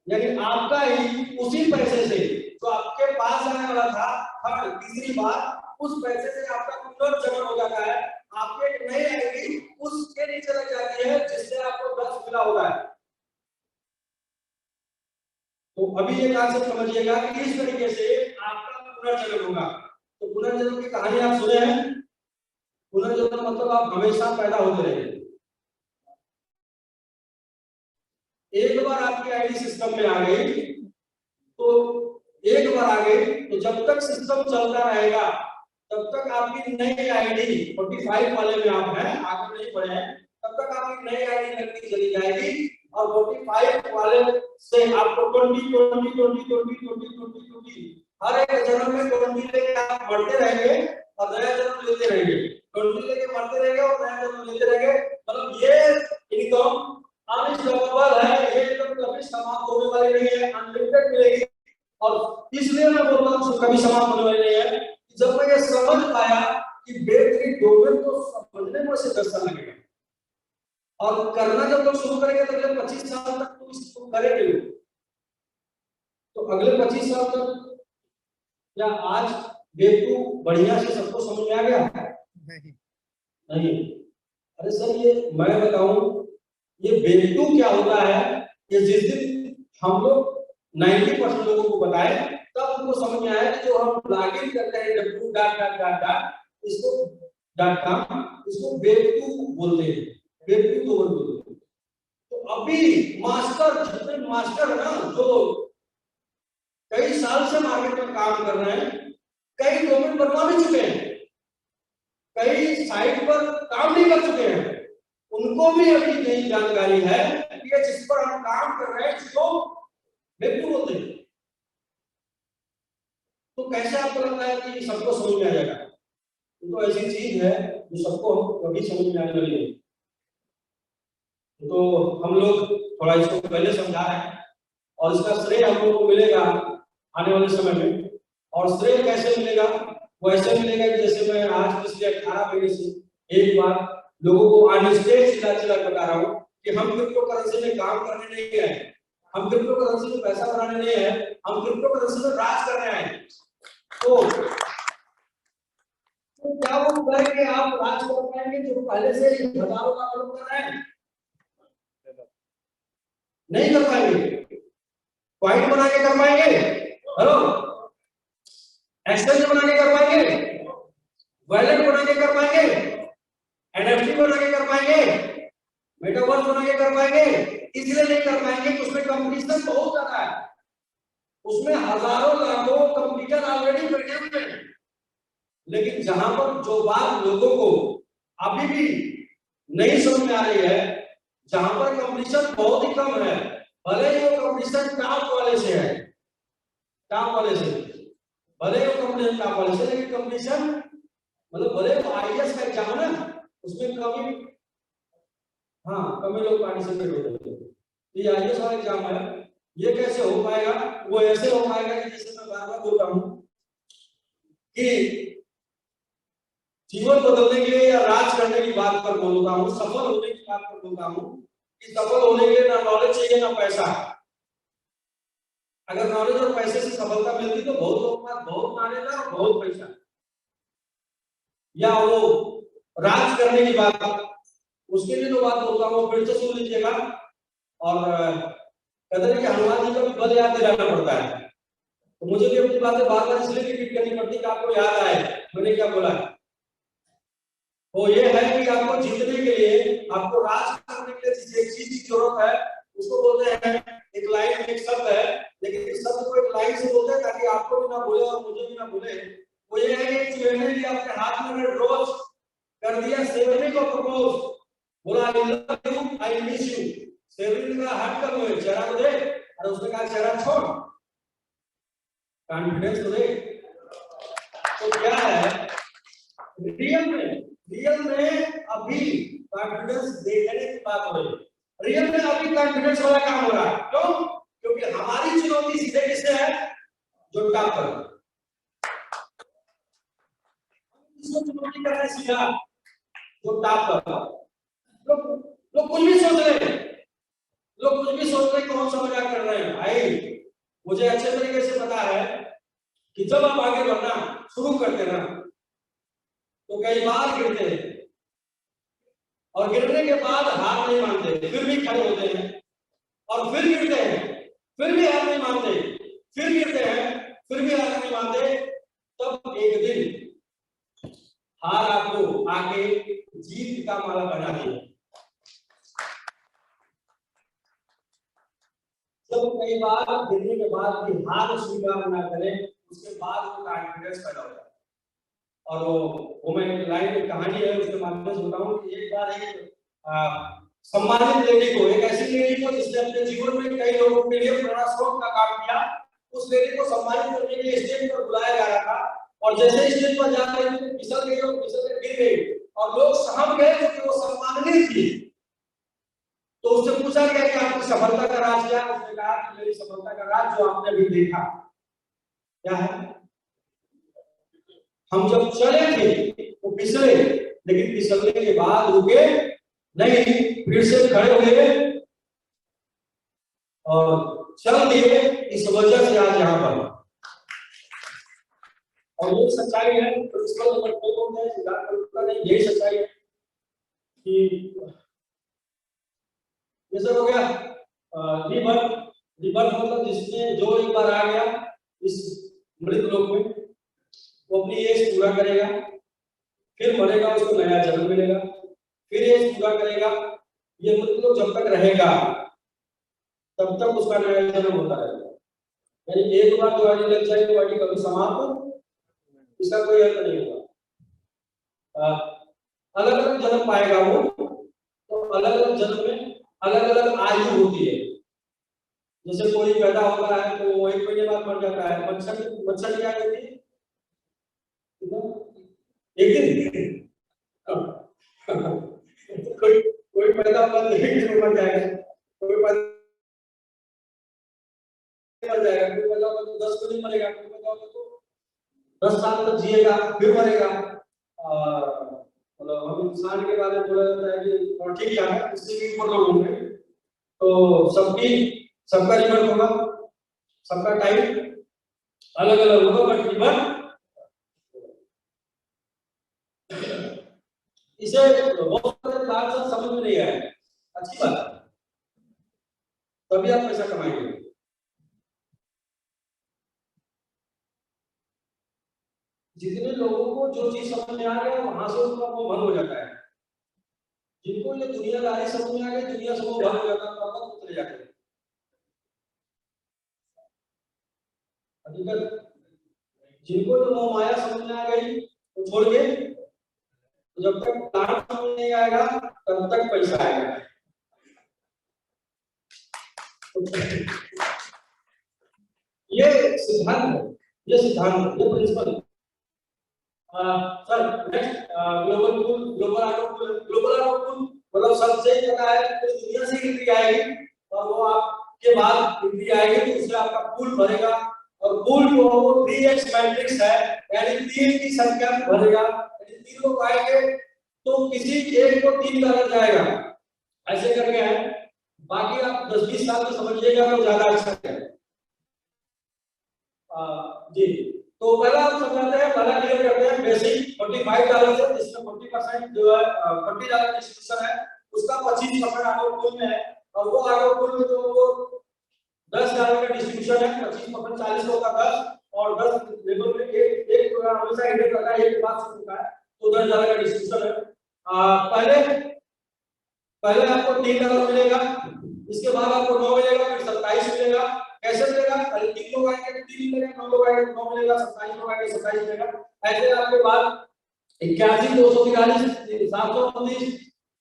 यानी आपका ही उसी पैसे से जो आपके पास आने वाला था हर तीसरी बार, उस पैसे से आपका पुनर्जनन हो जाता है, आपके एक नई आईडी उसके नीचे लग जाती है जिससे आपको 10 मिला होगा। तो अभी ये कॉन्सेप्ट समझिएगा कि इस तरीके से आपका पुनर्जनन होगा। तो पुनर्जनन की कहानी आप सुने हैं? पुनर्जनन मतलब आप हमेशा पैदा होते रहेंगे। एक बार आपकी आईडी सिस्टम में आ गई तो एक बार आ गई तो जब तक सिस्टम चलता रहेगा तब तक आपकी नई आईडी 45 वाले में आप हैं, आगे नहीं बढ़े हैं, तब तक आपकी नई आईडी लगती चली जाएगी और 45 वाले से आपको 20 हर एक जन्म में 20 लेके आप बढ़ते रहेंगे और नया जन्म लेते रहेंगे, 20 लेके बढ़ते रहेंगे और नया जन्म लेते रहेंगे। मतलब ये इनकम अनस्टॉपेबल है, ये इनकम कभी समाप्त होने वाली नहीं है, अनलिमिटेड मिलेगी। और इसलिए मैं बोल रहा हूँ कभी समाप्त होने वाली नहीं है। जब मैं ये समझ पाया कि बेहतरीन डोमेन को समझने में से 10 साल लगेगा और करना जब लोग शुरू करेंगे तो अगले 25 साल तक तो इसको करेंगे। तो अगले 25 साल तक क्या आज वेब 2 बढ़िया से सबको समझ में आ गया? नहीं। अरे सर ये मैं बताऊं, ये वेब 2 क्या होता है, ये जिस दिन हम लोग 90% लोगों को बताए तब उनको समझ में आया कि जो हम लॉगिन करते हैं इसको इसको वेब 2 बोलते हैं, वेब 2 बोलते हैं। तो अभी मास्टर, जितने मास्टर है ना जो कई साल से मार्केट में काम कर रहे हैं, कई डोमेन बनवा भी चुके हैं, कई साइट पर काम भी कर चुके हैं, उनको भी अभी नई जानकारी है कि जिस पर हम काम कर रहे हैं इसको वेब 2 बोलते हैं। तो कैसे आपको लगता है कि सबको समझ में आ जाएगा? तो ऐसी चीज है जो सबको कभी समझ में आने वाली है। तो हम लोग थोड़ा इसको पहले समझा रहे हैं और इसका श्रेय हम लोग को मिलेगा आने वाले समय में। और श्रेय कैसे मिलेगा? वो ऐसे मिलेगा कि जैसे मैं आज पिछले 18 महीने से एक बार लोगों को ऑन स्टेज चिल्ला बता रहा हूँ कि हम क्रिप्टो करेंसी में काम करने नहीं गए, हम क्रिप्टो करेंसी में पैसा बनाने नहीं है, हम क्रिप्टो करेंसी में राज करने आए हैं। तो क्या वो करेंगे आप राज कर पाएंगे जो पहले से हजारों का लोग कर रहे हैं? नहीं कर पाएंगे। पॉइंट बना के कर पाएंगे? हेलो, एक्सचेंज बना के कर पाएंगे? वॉलेट बना के कर पाएंगे? एनएफटी बना के कर पाएंगे? मेटावर्स बना के कर पाएंगे? इसलिए नहीं कर पाएंगे कि उसमें कंपटीशन बहुत ज्यादा है, उसमें हजारों लाखों कंप्यूटर ऑलरेडी बैठे हुए हैं। लेकिन जहां पर जो बात लोगों को अभी भी नहीं समझ में आ रही है, जहां पर कंपटीशन बहुत ही कम है, भले ही वो कंपटीशन टॉप वाले से है, टॉप वाले से, भले ही वो कंपटीशन टॉप वाले से, लेकिन कंपटीशन मतलब भले वो आईएएस का एग्जाम है ना, उसमें कभी कमी लोग पार्टिसिपेट होते हैं। ये आईएएस वाला एग्जाम है, ये कैसे हो पाएगा? वो ऐसे हो पाएगा कि जैसे मैं बार बार बोल रहा हूं कि जीवन बदलने के लिए या राज करने की बात पर बोलता हूं, सफल होने की बात पर बोलता हूं कि सफल होने के लिए ना नॉलेज चाहिए ना पैसा। अगर नॉलेज और पैसे से सफलता मिलती तो बहुत लोगों के पास बहुत नॉलेज है और बहुत पैसा, या वो राज करने की बात, उसके लिए तो बात बोलता हूँ, फिर से सुन लीजिएगा। और कहते हैं कि हनुमान जी का भी बल याद दिलाना पड़ता है, तो मुझे भी अपनी बातें बार बार इसलिए रिपीट करनी पड़ती है कि आपको याद आए मैंने क्या बोला। तो ये है कि आपको जीतने के लिए, आपको राज करने के लिए जिस एक चीज की जरूरत है उसको बोलते हैं, एक लाइन, एक शब्द है, लेकिन इस शब्द को एक लाइन से बोलते हैं ताकि आपको भी ना भूले और मुझे भी ना भूले। वो ये है कि चुहने लिए अपने हाथ में रोज कर दिया सेवनी को प्रपोज, बोला I love you, I miss you. Sevni का हाथ कब हुए, चेहरा को देख, और उसने कहा चेहरा छोड़, कॉन्फिडेंस को देख। तो क्या है, रियल में अभी कॉन्फिडेंस देखने की बात हो रही है, रियल में अभी कॉन्फिडेंस वाला काम हो रहा है। क्यों? क्योंकि हमारी चुनौती सीधे किससे है? जो टॉप पर चुनौती कर रहे हैं, सीधा जो टॉप पर। लोग कुछ भी सोच रहे हैं, लोग कुछ भी सोच रहे हैं, कौन सा मजाक कर रहे हैं भाई। मुझे अच्छे तरीके से पता है कि जब आप आगे बढ़ना शुरू करते ना तो कई बार गिरते हैं, और गिरने के बाद हार नहीं मानते, फिर भी खड़े होते हैं, और फिर गिरते हैं, फिर भी हार नहीं मानते, फिर गिरते हैं, फिर भी हार नहीं मानते। तब एक दिन हार आपको आके जीत का माला बना देगा। जब कई बार गिरने के बाद भी हार स्वीकार ना करें, उसके बाद वो कॉन्फिडेंस पैदा होता है। और वो मैं एक लाइन, एक कहानी है, उसके माध्यम से बताऊं कि एक बार एक सम्मानित लेडी को, एक ऐसी लेडी को जिसने अपने जीवन में कई लोगों के लिए प्रेरणा स्रोत का काम किया, उस लेडी को सम्मानित करने के लिए स्टेज पर बुलाया जा रहा था। और जैसे स्टेज पर जा रही थी, फिसल गई और फिसल के गिर गई, और लोग समझ गए कि वो सम्मानित थी। तो उससे पूछा गया कि आपकी सफलता का राज क्या है? उसने कहा कि मेरी सफलता का राज जो आपने अभी देखा क्या है, हम जब चले थे तो फिसले, लेकिन फिसलने के बाद रुके नहीं, फिर से खड़े हुए और चल दिए। इस वजह से आज यहाँ पर, और ये सच्चाई है, प्रिंसिपल नंबर 2 बोलते हैं, सिद्धार्थ मल्होत्रा ने, यही सच्चाई है कि ये सब हो गया। रिबर्थ मतलब जिसमें जो एक बार आ गया इस मृत लोक में, वो अपनी एज पूरा करेगा, फिर मरेगा, उसको नया जन्म मिलेगा, फिर एज पूरा करेगा, ये मृत लोक जब तक रहेगा तब तक उसका नया जन्म होता रहेगा। यानी एक बार जो आदि लग जाए तो आदि कभी समाप्त, इसका कोई अर्थ नहीं होगा। अलग अलग जन्म पाएगा वो, तो अलग अलग जन्म में अलग अलग आयु होती है। जैसे कोई पैदा होता है तो वो 1 महीने बाद मर जाता है। मच्छर क्या करती है? एक दिन कोई पैदा होगा तो 1 दिन में मर जाएगा, कोई पैदा मर जाएगा, कोई पैदा होगा तो 10 दिन मरेगा, कोई पैदा होगा तो 10 साल तक जिएगा फिर मरेगा। मतलब हम इंसान के बारे में बोला जाता है कि ठीक है, इससे भी ऊपर लोग होंगे, तो सबकी सबका रिवर्स होगा, सबका टाइम अलग अलग होगा, बट रिवर्स इसे बहुत सारे प्लान सब समझ में नहीं आया, अच्छी बात है, तभी आप पैसा कमाएंगे। जितने लोगों को जो चीज समझ में आ गया वहां से उनका वो भंग हो जाता है, जिनको ये दुनियादारी समझ में आ गई दुनिया से वो भंग हो जाता है, तो चले जाते हैं। हकीकत जिनको जो मोह माया समझ में आ गई तो छोड़ के, तो जब तक प्लान समझ नहीं आएगा तब तक पैसा आएगा। ये सिद्धांत है, ये सिद्धांत है, ये प्रिंसिपल है। सर नेक्स्ट ग्लोबल आउटपुट मतलब सबसे पता है तो दुनिया से एंट्री आएगी और वो आपके बाद एंट्री आएगी तो उससे आपका पूल भरेगा और पूल जो है वो 3x मैट्रिक्स है, यानी 3 की संख्या में भरेगा, यानी 3 लोग आएंगे तो किसी एक को 3 डाला जाएगा, ऐसे करके है। बाकी आप 10-20 साल में समझिएगा तो ज्यादा अच्छा है। जी तो पहला हम समझते हैं, पहला क्लियर करते हैं बेसिक $45 है, जिसमें 40% जो है $40 डिस्ट्रीब्यूशन है, उसका 25% आउटपुट में है और वो आउटपुट में जो वो $10 का डिस्ट्रीब्यूशन है, 25% 40 होगा 10 और 10 लेवल में एक प्रोग्राम हमेशा इंडिकेट करता है, एक बात सुन चुका है तो $10 का डिस्ट्रीब्यूशन है। पहले आपको $3 मिलेगा, इसके बाद आपको 9 मिलेगा, फिर 27 मिलेगा। कैसे मिलेगा? पहले 3 लोग आएंगे तो 3 मिलेगा, 9 लोग आएंगे तो 9 मिलेगा, 27 लोग आएंगे 27 मिलेगा। ऐसे आपके पास 81 243 729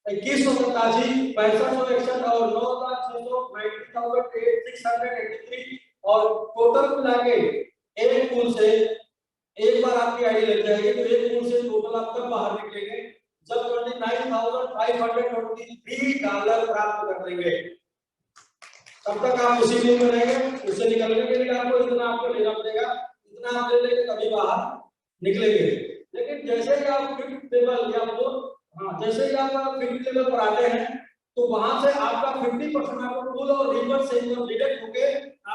2187 6561 और 9,690,683 और टोटल मिला के एक पूल से एक बार आपकी आईडी लग जाएगी तो एक पूल से टोटल आप कब बाहर निकलेंगे जब $29,523 प्राप्त कर लेंगे, तब तक आप उसी में रहेंगे। उससे निकलने के लिए आपको इतना आपको लेना पड़ेगा, इतना आप ले लेंगे तभी बाहर निकलेंगे। लेकिन जैसे ही आप फिफ्थ लेवल या जैसे ही आप फिफ्थ लेवल पर आते हैं तो वहां से आपका 50% आपको पूल और रिवर्स से इनकम डिडक्ट होके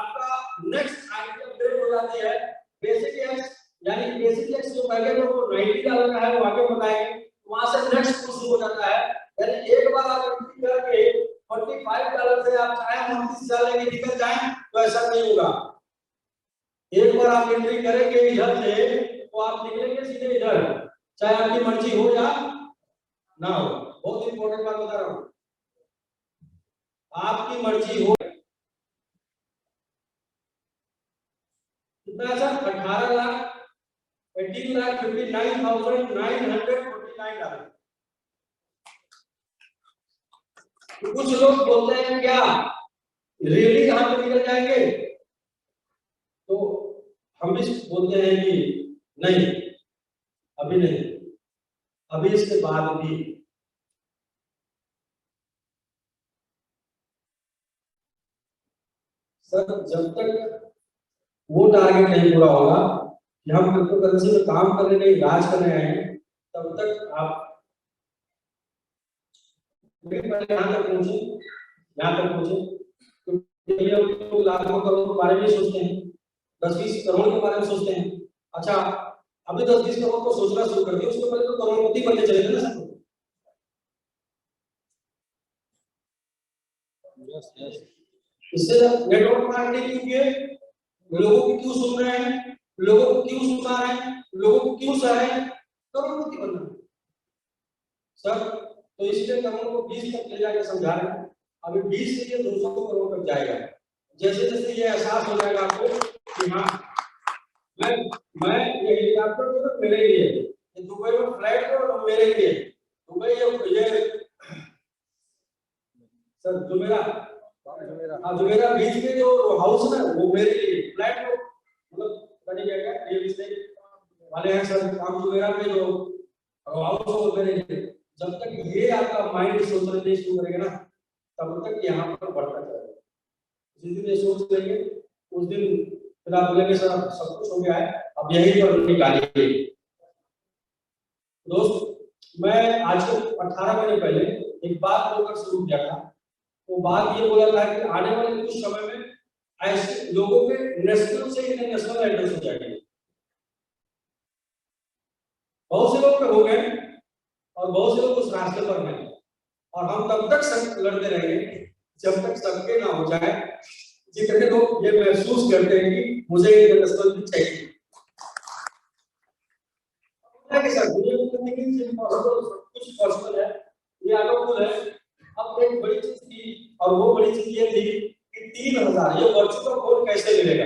आपका नेक्स्ट आइटम अपग्रेड हो जाती है बेसिक एक्स, यानी बेसिक एक्स जो पहले तो $90 का है वो आगे बताएंगे, वहां से नेक्स्ट कुछ हो जाता है। यानी एक बार आप एंट्री करके $45 से आप चाहे 29 साल लेके निकल जाएं तो ऐसा नहीं होगा। एक बार आप एंट्री करेंगे इधर से तो आप निकलेंगे सीधे इधर, चाहे आपकी मर्जी हो या ना हो। बहुत इंपॉर्टेंट बात बता रहा हूं, आपकी मर्जी हो। कितना सर? 18,59,949 कुछ लोग बोलते हैं क्या रियली यहाँ पे निकल जाएंगे, तो हम भी बोलते हैं कि नहीं, अभी नहीं, अभी इसके बाद भी। सर जब तक वो टारगेट नहीं पूरा होगा कि हम क्रिप्टोकरेंसी में काम करने नहीं राज करने आए हैं, तब तक आप यहाँ तक पहुंचे, यहाँ तक पहुंचे। तो लाखों करोड़ के बारे में सोचते हैं, 10-20 करोड़ के बारे में सोचते हैं। अच्छा अभी 10-20 करोड़ को सोचना शुरू कर दिया, उसके पहले तो करोड़पति बनने चले थे ना सर। इससे नेटवर्क मार्केटिंग क्यों किए, लोगों को क्यों सुन रहे हैं, लोगों को क्यों सुना रहे हैं, लोगों को क्यों सह रहे हैं, करोड़पति बनना सर। तो इसलिए करोड़ को 20 तक ले जाकर समझा रहे हैं, अभी 20 से ये 200 करोड़ तक जाएगा। जैसे जैसे ये एहसास हो जाएगा आपको कि हाँ मैं ये हेलीकॉप्टर तो मेरे लिए, ये दुबई में फ्लाइट तो मेरे लिए, दुबई ये सर जुमेरा बीच में जो हाउस है वो मेरे लिए, फ्लाइट को मतलब बनी जाएगा रियल एस्टेट वाले हैं सर, काम जुमेरा में जो हाउस वो मेरे लिए। जब तक ये आपका माइंड सोचने शुरू करेगा ना तब तक यहाँ पर बढ़ता जाएगा। जिस दिन ये सोच लेंगे उस दिन फिर आप बोलेंगे सर सब कुछ हो गया है, अब यही पर निकालिए। दोस्त मैं आज से 18 महीने पहले एक बात बोलकर शुरू किया था वो बात ये बोला था कि आने वाले कुछ समय में ऐसे लोगों के नेशनल से इंटरनेशनल एड्रेस हो जाएंगे। बहुत से लोग पे हो गए और बहुत से लोग उस रास्ते पर हैं, और हम तब तक लड़ते रहेंगे जब तक सबके ना हो जाए जितने लोग ये महसूस करते हैं कि मुझे इंटरनेशनल भी चाहिए। कुछ पॉसिबल है, ये अनुकूल है। अब एक बड़ी चीज थी, और वो बड़ी चीज ये थी कि 3000 ये वर्चुअल कोड कैसे मिलेगा,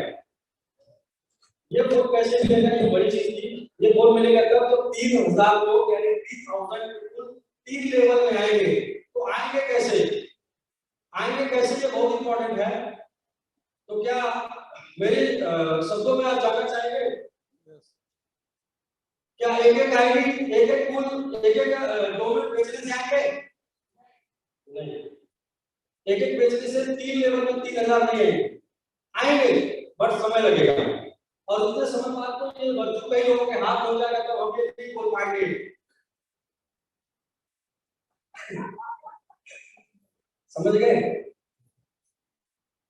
ये कोड कैसे मिलेगा, ये बड़ी चीज थी। ये कोड मिलेगा तब तो 3000 लोग यानी 3000 पीपल 3 लेवल में आएंगे। तो आएंगे कैसे, आएंगे कैसे, ये बहुत इंपॉर्टेंट है। तो क्या मेरे शब्दों में आप जानना चाहेंगे क्या एक एक आईडी एक एक कुल एक एक डोमेन बेचने से आएंगे? नहीं, एक एक बेचने से 3 लेवल में 3000 नहीं आएंगे, आएंगे बट समय लगेगा। और उतने समय बाद तो ये वर्चुअल कई लोगों के हाथ हो जाएगा तो हम ये नहीं बोल पाएंगे। समझ गए?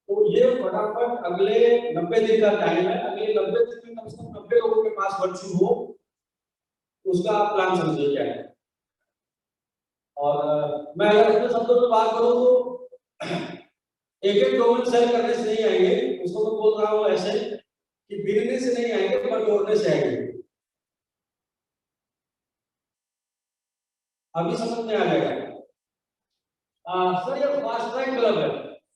तो ये फटाफट अगले 90 दिन का टाइम है, अगले 90 दिन में कम से कम 90 लोगों के पास वर्चुअल हो, उसका आप प्लान समझिए क्या है। और मैं अगर अपने शब्दों में बात करूं तो एक एक डोमेन सेल करने से नहीं आएंगे, उसको मैं बोल रहा हूं ऐसे कि बिकने से नहीं आएंगे बटोरने से आएंगे। अभी समझ में आ जाएगा। सर ये फास्ट ट्रैक क्लब है,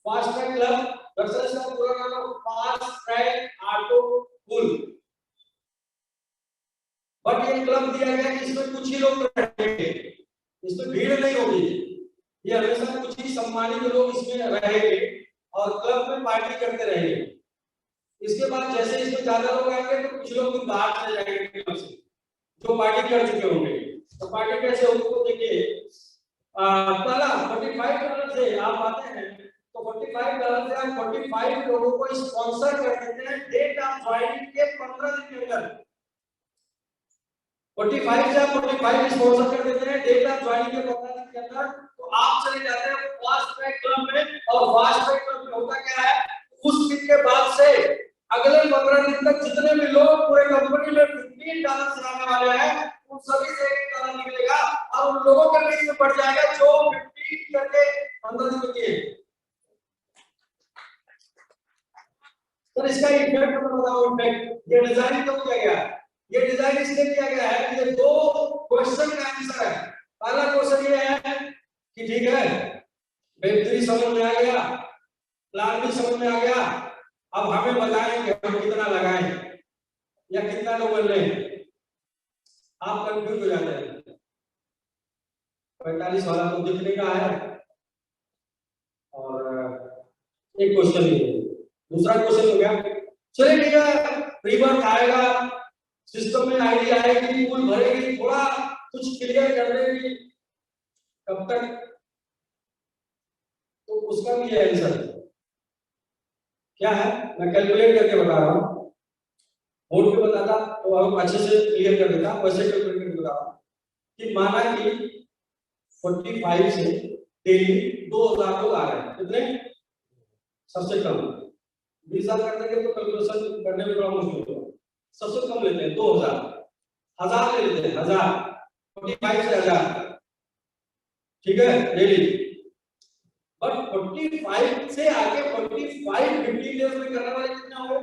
फास्ट ट्रैक क्लब दरअसल इसका पूरा नाम है fast track auto pool. But ये क्लब दिया गया कि इसमें कुछ ही लोग रहेंगे, इसमें भीड़ नहीं होगी, ये हमेशा कुछ ही सम्मानित लोग इसमें रहेंगे और क्लब में पार्टी करते रहेंगे। इसके बाद जैसे इसमें ज्यादा लोग आएंगे तो कुछ लोग बाहर चले जाएंगे क्लब से, जो पार्टी कर चुके होंगे। तो पार्टी कैसे होगी तो देखिए, पहला $45 से आप आते हैं तो $45 से आप 45 लोगों को स्पॉन्सर कर देते हैं डेट ऑफ ज्वाइनिंग के 15 दिन के अंदर। 45 से आप 45 स्पॉन्सर कर देते हैं डेट ऑफ ज्वाइनिंग के 15 दिन के अंदर, तो आप चले जाते हैं फास्ट ट्रैक क्लब में। और फास्ट ट्रैक क्लब में होता क्या है, उस दिन के बाद से अगले 15 दिन तक जितने भी लोग पूरे कंपनी में $15 से आने वाले हैं उन सभी से $1 निकलेगा और उन लोगों के बीच में बढ़ जाएगा जो 15 करके 15 दिन के। तो इसका इफेक्ट मैं बताऊं, इफेक्ट ये डिजाइन तो किया गया है, ये डिजाइन इसलिए किया गया है कि ये 2 क्वेश्चन का आंसर है। पहला क्वेश्चन ये है कि ठीक है वेब3 समझ में आ गया, प्लान भी समझ में आ गया, अब हमें बताएं कि हम कितना लगाएं या कितना लोग लें। आप कंफ्यूज हो जाते हैं, 45 वाला तो दिख नहीं रहा है और एक क्वेश्चन ही है, दूसरा क्वेश्चन हो गया। चलिए ठीक है, फ्री बर्थ आएगा, सिस्टम में आईडी आएगी, पूल भरेगी, थोड़ा कुछ क्लियर कर देगी, कब तक? तो उसका भी है आंसर क्या है, मैं कैलकुलेट करके बता रहा हूं, बोर्ड पे बताता तो हम अच्छे से क्लियर कर देता, वैसे कैलकुलेट करके बता रहा हूं कि माना कि 45 से डेली 2000 लोग आ रहे हैं, कितने? सबसे कम 20,000 कर देंगे तो कैलकुलेशन करने में थोड़ा मुश्किल होगा, सबसे कम लेते हैं 2000, 1000 ले लेते हैं, 1000 45 से 1000, ठीक है डेली। बट 45 से आगे 45 15 डेज में करने वाले कितने होंगे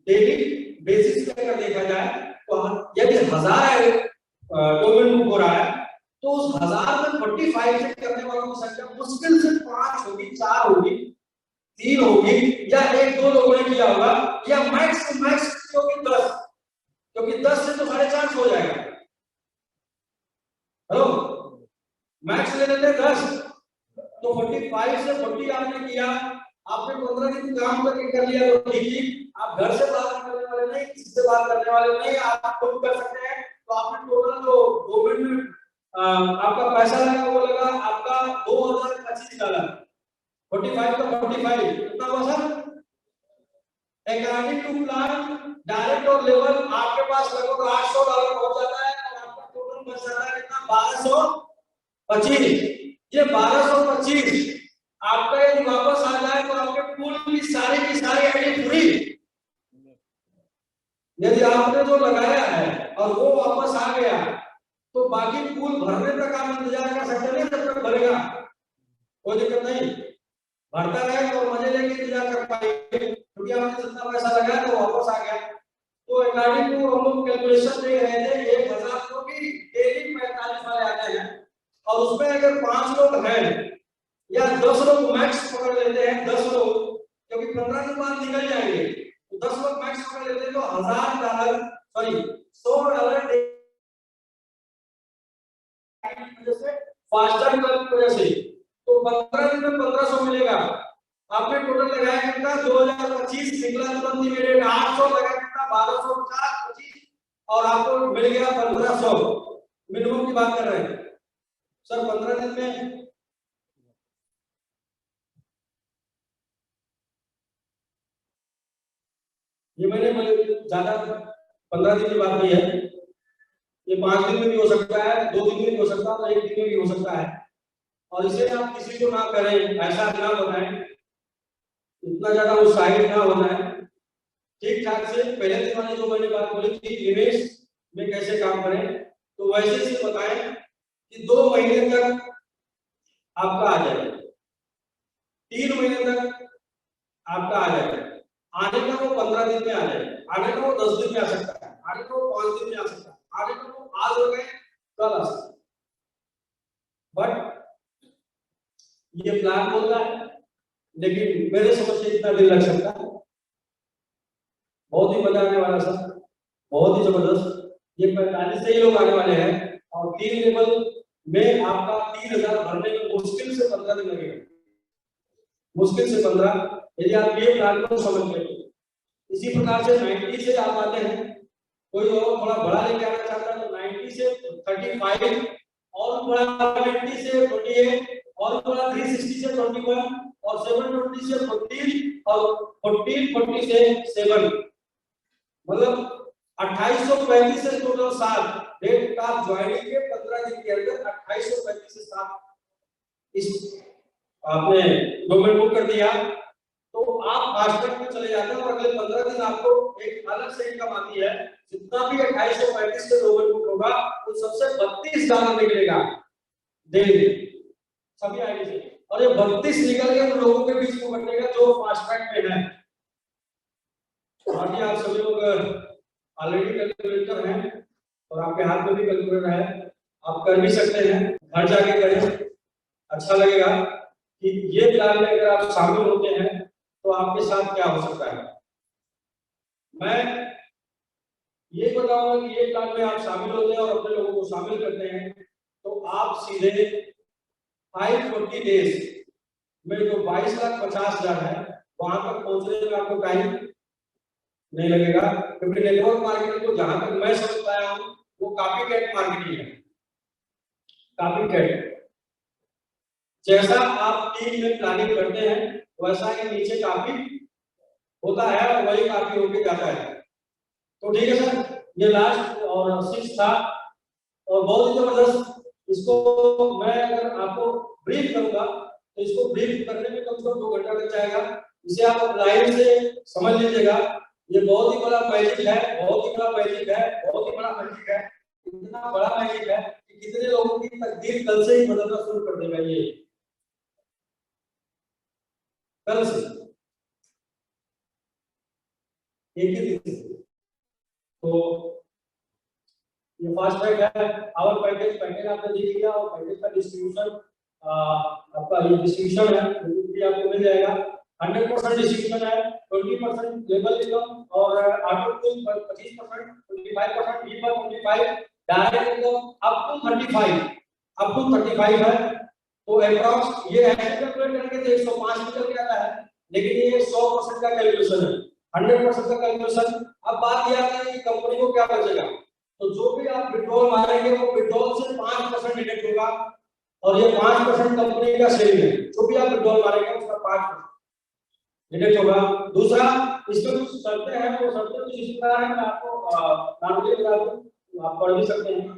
डेली बेसिस पे अगर देखा जाए तो? यदि 1000 डोमेन बुक हो रहा है तो उस 1000 में 45 से करने वालों की संख्या मुश्किल से 5 होगी, 4 होगी, 3 होगी, या 1-2 लोगों ने किया होगा, या मैक्स होगी 10, क्योंकि 10 से तो 4.5 हो जाएगा। हेलो, मैक्स ले लेते 10 तो 45 से 40 आपने किया, आपने 15 दिन काम करके कर लिया तो ठीक। आप घर से बात करने वाले नहीं, किसी से बात करने वाले नहीं, आप खुद कर सकते हैं। तो आपने टोटल जो गवर्नमेंट में आपका पैसा लगा वो लगा आपका $2025। 45 का 45 कितना हुआ sir? According to plan direct और लेवल आपके पास लगभग $800 पहुंच जाता है और आपका टोटल बच जाता है कितना? 1225। ये 1225 आपका यदि वापस आ जाए तो आपके पूल की सारी आईडी पूरी। यदि आपने जो लगाया है और वो वापस आ गया तो बाकी पूल भरने तक आप इंतजार कर सकते हैं, जब तक भरेगा कोई दिक्कत नहीं, भरता रहेगा और मजे लेके इंतजार कर पाएंगे, क्योंकि आपने जितना पैसा लगाया तो वापस आ गया। तो अकॉर्डिंग टू हम लोग कैलकुलेशन दे रहे थे 1000 को भी डेली 45 वाले आते हैं, और उसमें अगर 5 लोग हैं या 10 लोग मैक्स पकड़ लेते हैं, 10 लोग, क्योंकि 15 दिन बाद निकल जाएंगे, तो 10 लोग मैक्स पकड़ लेते हैं तो $1000 सॉरी $100 जैसे फास्टर की वजह से, तो 15 दिन में 1500 मिलेगा। आपने टोटल लगाया कितना 2025 निकला तुरंत इमीडिएट 800 लगा कितना 1250 25 और आपको मिल गया 1500। मिनिमम की बात कर रहे हैं सर 15 दिन में। ये मैंने ज्यादा 15 दिन की बात नहीं है, ये 5 दिन में भी हो सकता है, 2 दिन में भी हो सकता है, 1 दिन में भी हो सकता है। और इसे आप किसी को ना करें, ऐसा ना बनाएं, इतना ज्यादा उत्साहित ना होना है, ठीक ठाक से पहले दिन वाली जो मैंने बात बोली थी निवेश में कैसे काम करें, तो वैसे से बताएं कि 2 महीने तक आपका आ जाएगा, 3 महीने तक आपका आ जाएगा, आने का वो 15 दिन में आ जाएगा, आने का वो 10 दिन में आ सकता है, आने का वो 5 दिन में आ सकता है, आने का वो आज हो गए कल आ सकता है। बट ये प्लान बोल रहा है, लेकिन मेरे समझ से इतना दिन लग सकता है। बहुत ही मजा आने वाला सर, बहुत ही जबरदस्त। ये 45 से ही लोग आने वाले हैं और 3 लेवल में आपका 3000 भरने में मुश्किल से 15 दिन लगेगा, मुश्किल से 15, यदि आप ये प्लान को समझ लें। इसी प्रकार से 90 से आप आते हैं, कोई और थोड़ा बड़ा लेके आना चाहता है तो 90 से 35 और बड़ा 90 से 28 और बड़ा 360 से 21 और 720 से 14 और 40 से 7, मतलब 2835 से टोटल 7 डेट का ज्वाइनिंग के 15 दिन के अंदर 2835 से 7 इस आपने गवर्नमेंट बुक कर दिया तो आप फास्टैग में चले जाते हैं और अगले 15 दिन आपको एक अलग से इनकम आती है। जितना भी 2835 से गवर्नमेंट बुक होगा वो सबसे $32 निकलेगा डेली सभी आईडी से, और ये 32 निकल के उन लोगों के बीच में बटेगा जो फास्टैग में है। बाकी आप सभी लोग ऑलरेडी कैलकुलेटर हैं और आपके हाथ में भी कैलकुलेटर है, आप कर भी सकते हैं, घर जाके करें, अच्छा लगेगा कि ये प्लान में अगर आप शामिल होते हैं तो आपके साथ क्या हो सकता है। मैं ये बताऊंगा कि ये प्लान में आप शामिल होते हैं और अपने लोगों को शामिल करते हैं तो आप सीधे 540 डेज में जो 22,50,000 है वहां तक पहुंचने में आपको टाइम नहीं लगेगा, क्योंकि नेटवर्क मार्केटिंग को जहां तक मैं समझ पाया हूं वो कॉपी कैट मार्केटिंग है। कॉपी कैट जैसा आप टीम में प्लानिंग करते हैं वैसा ही नीचे कॉपी होता है और वही कॉपी होके जाता है। तो ठीक है सर, ये लास्ट और 6 था और बहुत ही जबरदस्त। इसको मैं अगर आपको ब्रीफ करूंगा तो इसको ब्रीफ करने में कम से कम 2 घंटा लग जाएगा। इसे आप लाइन से समझ लीजिएगा, ये बहुत ही बड़ा मैजिक है, बहुत ही बड़ा मैजिक है, बहुत ही बड़ा मैजिक है। इतना बड़ा मैजिक है कि कितने लोगों की तकदीर कल से ही बदलना शुरू कर देगा, ये कल से एक ही दिन से। तो ये फास्ट ट्रैक है, आवर पैकेज आपने देख लिया और पैकेज का डिस्ट्रीब्यूशन आपका ये डिस्ट्रीब्यूशन है भी आपको मिल जाएगा। 100% डिस्ट्रीब्यूशन है, 20% लेबल इनकम और ऑटो टूल 25%, 25% बी पर 25, डायरेक्ट इनकम अप टू 35 है। तो अप्रॉक्स ये कैलकुलेट करके तो 105 निकल के आता है, लेकिन ये 100% का कैलकुलेशन है, 100% का कैलकुलेशन। अब बात यह आती है कि कंपनी को क्या बचेगा, तो जो भी आप विड्रॉल मारेंगे वो विड्रॉल से 5% डिडक्ट होगा और ये 5% कंपनी का शेयर है, जो भी आप विड्रॉल मारेंगे उसका 5% डिडक्ट होगा। दूसरा इसमें कुछ शर्तें हैं, वो शर्तें कुछ इस प्रकार हैं, मैं आपको नॉर्मली बता दूं, आप पढ़ भी सकते हैं।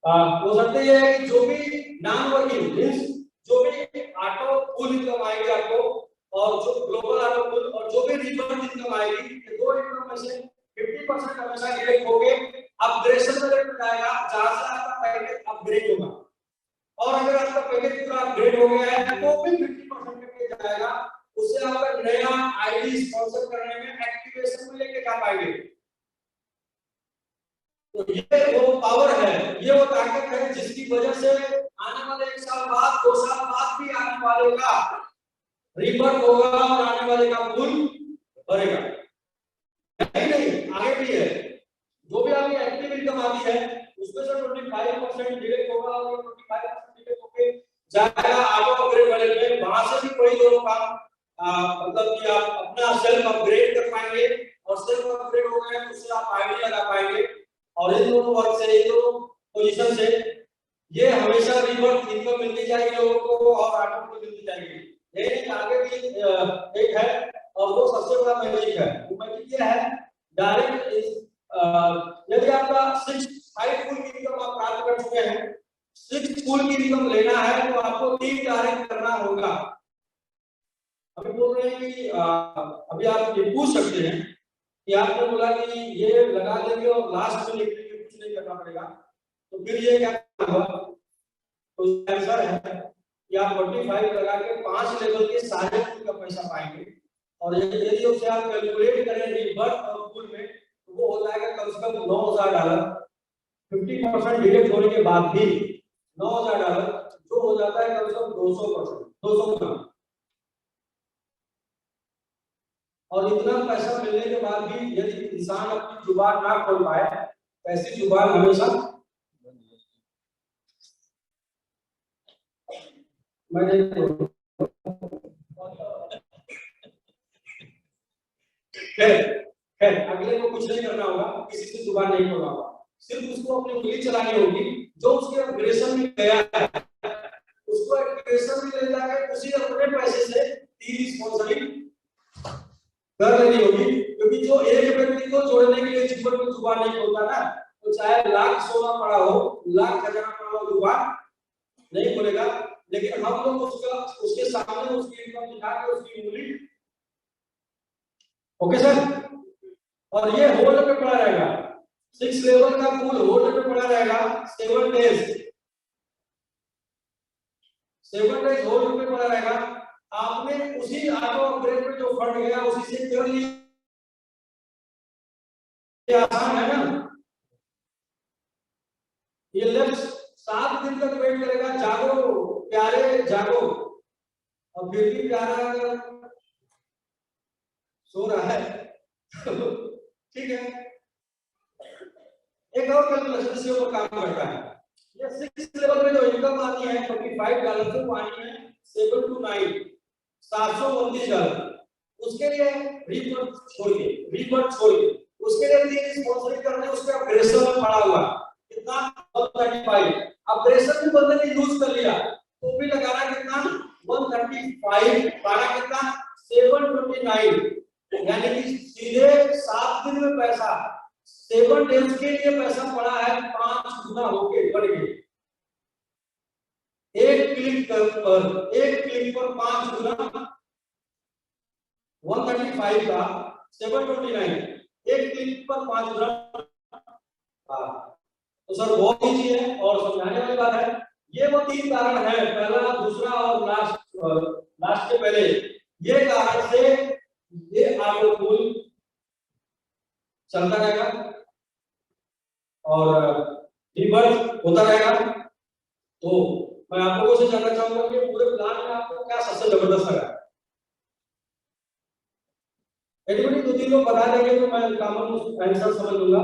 हो सकते ये है कि जो भी नॉन वर्किंग मींस जो भी ऑटो फुल इनकम आएगी आपको और जो ग्लोबल ऑटो फुल और जो भी रिवर्स इनकम आएगी, ये दो इनकम में से 50% हमेशा डिडक्ट होके अपग्रेडेशन में जाएगा, जहां से आपका पैकेज अपग्रेड होगा। और अगर आपका पैकेज पूरा अपग्रेड हो गया है तो भी 50% करके जाएगा, उससे आपका नया आईडी स्पॉन्सर करने में एक्टिवेशन में लेके जा पाएंगे। तो ये वो पावर है, ये वो ताकत है जिसकी वजह से आने वाले 1 साल बाद 2 साल बाद भी आने वाले का रिबर्थ होगा और आने वाले का पुल बढ़ेगा। नहीं आगे भी है, जो भी आपकी एक्टिव इनकम आती है उसमें से 25% डिडक्ट होगा और 25% डिडक्ट होके जाएगा ऑटो अपग्रेड वाले में। वहां से भी कोई दोनों काम मतलब कि आप अपना सेल्फ अपग्रेड कर पाएंगे और सेल्फ अपग्रेड हो गए तो उससे आप आईडी लगा पाएंगे और इन दोनों वर्क से, इन दोनों पोजीशन से ये हमेशा रिवर्स इनकम मिलती जाएगी लोगों को और ऑटो को मिलती जाएगी। लेकिन आगे भी एक है और वो सबसे बड़ा मैजिक है। वो मैजिक ये है डायरेक्ट यदि आपका 5 फुल की इनकम आप प्राप्त कर चुके हैं, 6 फुल की इनकम लेना है तो आपको 3 डायरेक्ट करना होगा। अभी बोल रहे हैं कि अभी आप ये पूछ सकते हैं कि आपने बोला कि ये लगा देंगे और लास्ट में लिखने के कुछ नहीं करना पड़ेगा, तो फिर ये क्या होगा? तो आंसर है कि आप 45 लगा के 5 लेवल के सारे फुल का पैसा पाएंगे और यदि उसे आप कैलकुलेट करें रिवर्स और फुल में तो वो हो जाएगा कम से कम $9,000। 50% डिडक्ट होने के बाद भी $9,000 जो हो जाता है कम से कम 200%, 200 गुना। और इतना पैसा मिलने के बाद भी यदि इंसान अपनी जुबान ना खोल पाए, ऐसी जुबान हमेशा मैंने खैर अगले को कुछ नहीं करना होगा, किसी से जुबान नहीं खोलना होगा, सिर्फ उसको अपनी उंगली चलानी होगी। जो उसके अपग्रेडेशन में गया है उसको अपग्रेडेशन में ले जाकर उसी अपने पैसे से 3 स्पॉन्सरिंग कर लेनी होगी, क्योंकि जो एक व्यक्ति को जोड़ने के लिए जीवन में जुबान नहीं खोलता ना, तो चाहे लाख सोना पड़ा हो, लाख खजाना पड़ा हो, जुबान नहीं खोलेगा। लेकिन हम लोग उसके सामने उसकी इनकम दिखा के उसकी उंगली, ओके सर, और ये होल्ड पे पड़ा रहेगा। 6 लेवल का पूल होल्ड पे पड़ा रहेगा 7 डेज, 7 डेज होल्ड पे पड़ा रहेगा। आपने उसी ऑटो अपग्रेड पे जो फंड गया उसी से कर लिया, आसान है ना। ये लेफ्ट 7 दिन तक वेट करेगा, जागो प्यारे जागो, और फिर भी प्यारा अगर सो रहा है ठीक है। एक और कैलकुलेशन से ऊपर काम करता है। ये 6 लेवल में जो इनकम आती है $25 से वो आनी है 7 to 9 $729। उसके लिए रीबर्थ छोड़ के उसके लिए 3 स्पॉन्सरिंग करने, उसके अपग्रेडेशन में पड़ा हुआ कितना 135। अपग्रेडेशन भी बंदे ने यूज कर लिया तो भी लगाना कितना 135, पाना कितना 729, यानी कि सीधे 7 दिन में पैसा 7 डेज के लिए पैसा पड़ा है 5 गुना होके बढ़ गए। एक क्लिक पर 5 गुना 135 का 729, एक क्लिक पर 5 गुना। तो सर बहुत इजी है और समझाने वाली बात है। ये वो 3 कारण है, पहला, दूसरा और लास्ट के पहले। ये कारण से ये ऑटो पूल चलता रहेगा और रिवर्स होता रहेगा। तो मैं आपको क्वेश्चन जानना चाहूंगा कि पूरे प्लान में आपको क्या सबसे जबरदस्त लगा? एडमिट 2-3 लोग बता देंगे तो मैं कॉमन आंसर समझ लूंगा।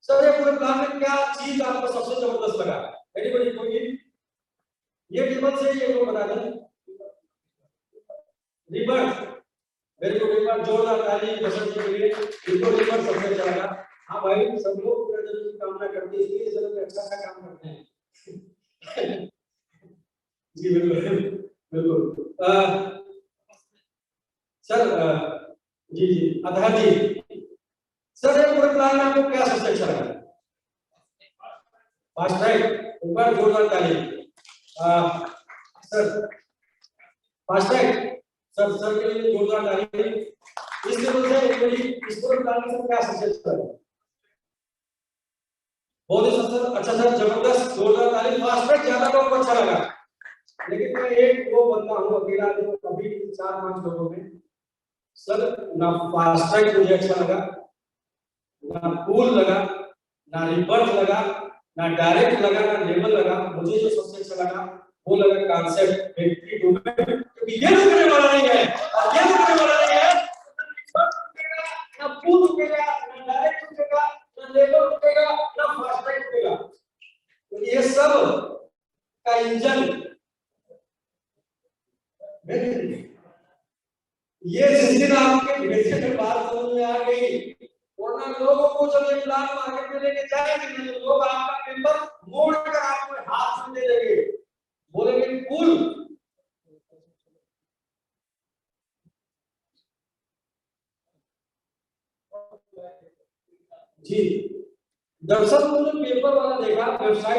सर ये पूरे प्लान में क्या चीज आपको सबसे जबरदस्त लगा? एडमिट कोई ये टेबल से ये लोग बता दें। रिवर्स, वेरी गुड, एक बार जोरदार ताली बसंत के लिए। इनको रिवर्स सबसे अच्छा लगा। हाँ भाई, सब लोग प्रदर्शन की कामना करते हैं, इसलिए सब लोग अच्छा काम करते हैं जी बिल्कुल बिल्कुल। सर जी आधार जी, सर ये पूरे प्लान में आपको क्या सबसे अच्छा लगा? फास्ट ट्रैक, एक बार जोरदार ताली। सर फास्ट ट्रैक, सर के लिए जोरदार ताली। इस लेवल से इसको डालने से क्या सक्सेस है? बहुत ही सर, अच्छा सर, जबरदस्त, जोरदार ताली। फास्ट ट्रैक ज्यादा लोगों को अच्छा लगा, लेकिन मैं एक वो बंदा हूँ अकेला जो कभी 4-5 लोगों में सर ना फास्ट ट्रैक मुझे अच्छा लगा, ना कूल लगा, ना रिवर्स लगा, ना डायरेक्ट लगा, ना लेवल लगा। मुझे जो सबसे अच्छा लगा वो लगा कॉन्सेप्ट विक्ट्री टू में, क्योंकि ये रुकने वाला नहीं है, और ये रुकने वाला नहीं है। ना कूल रुकेगा, ना डायरेक्ट रुकेगा, ना लेवल रुकेगा, ना फास्ट ट्रैक रुकेगा। तो ये सब का इंजन ये जिस दिन आपके भेजे में बात समझ में आ गई, वरना लोगों को जब ये प्लान मार्केट में लेके जाएंगे तो लोग आपका पेपर मोड़ कर आपको हाथ में दे देंगे, बोलेंगे कूल। जी, दरअसल मुझे पेपर वाला देखा वेबसाइट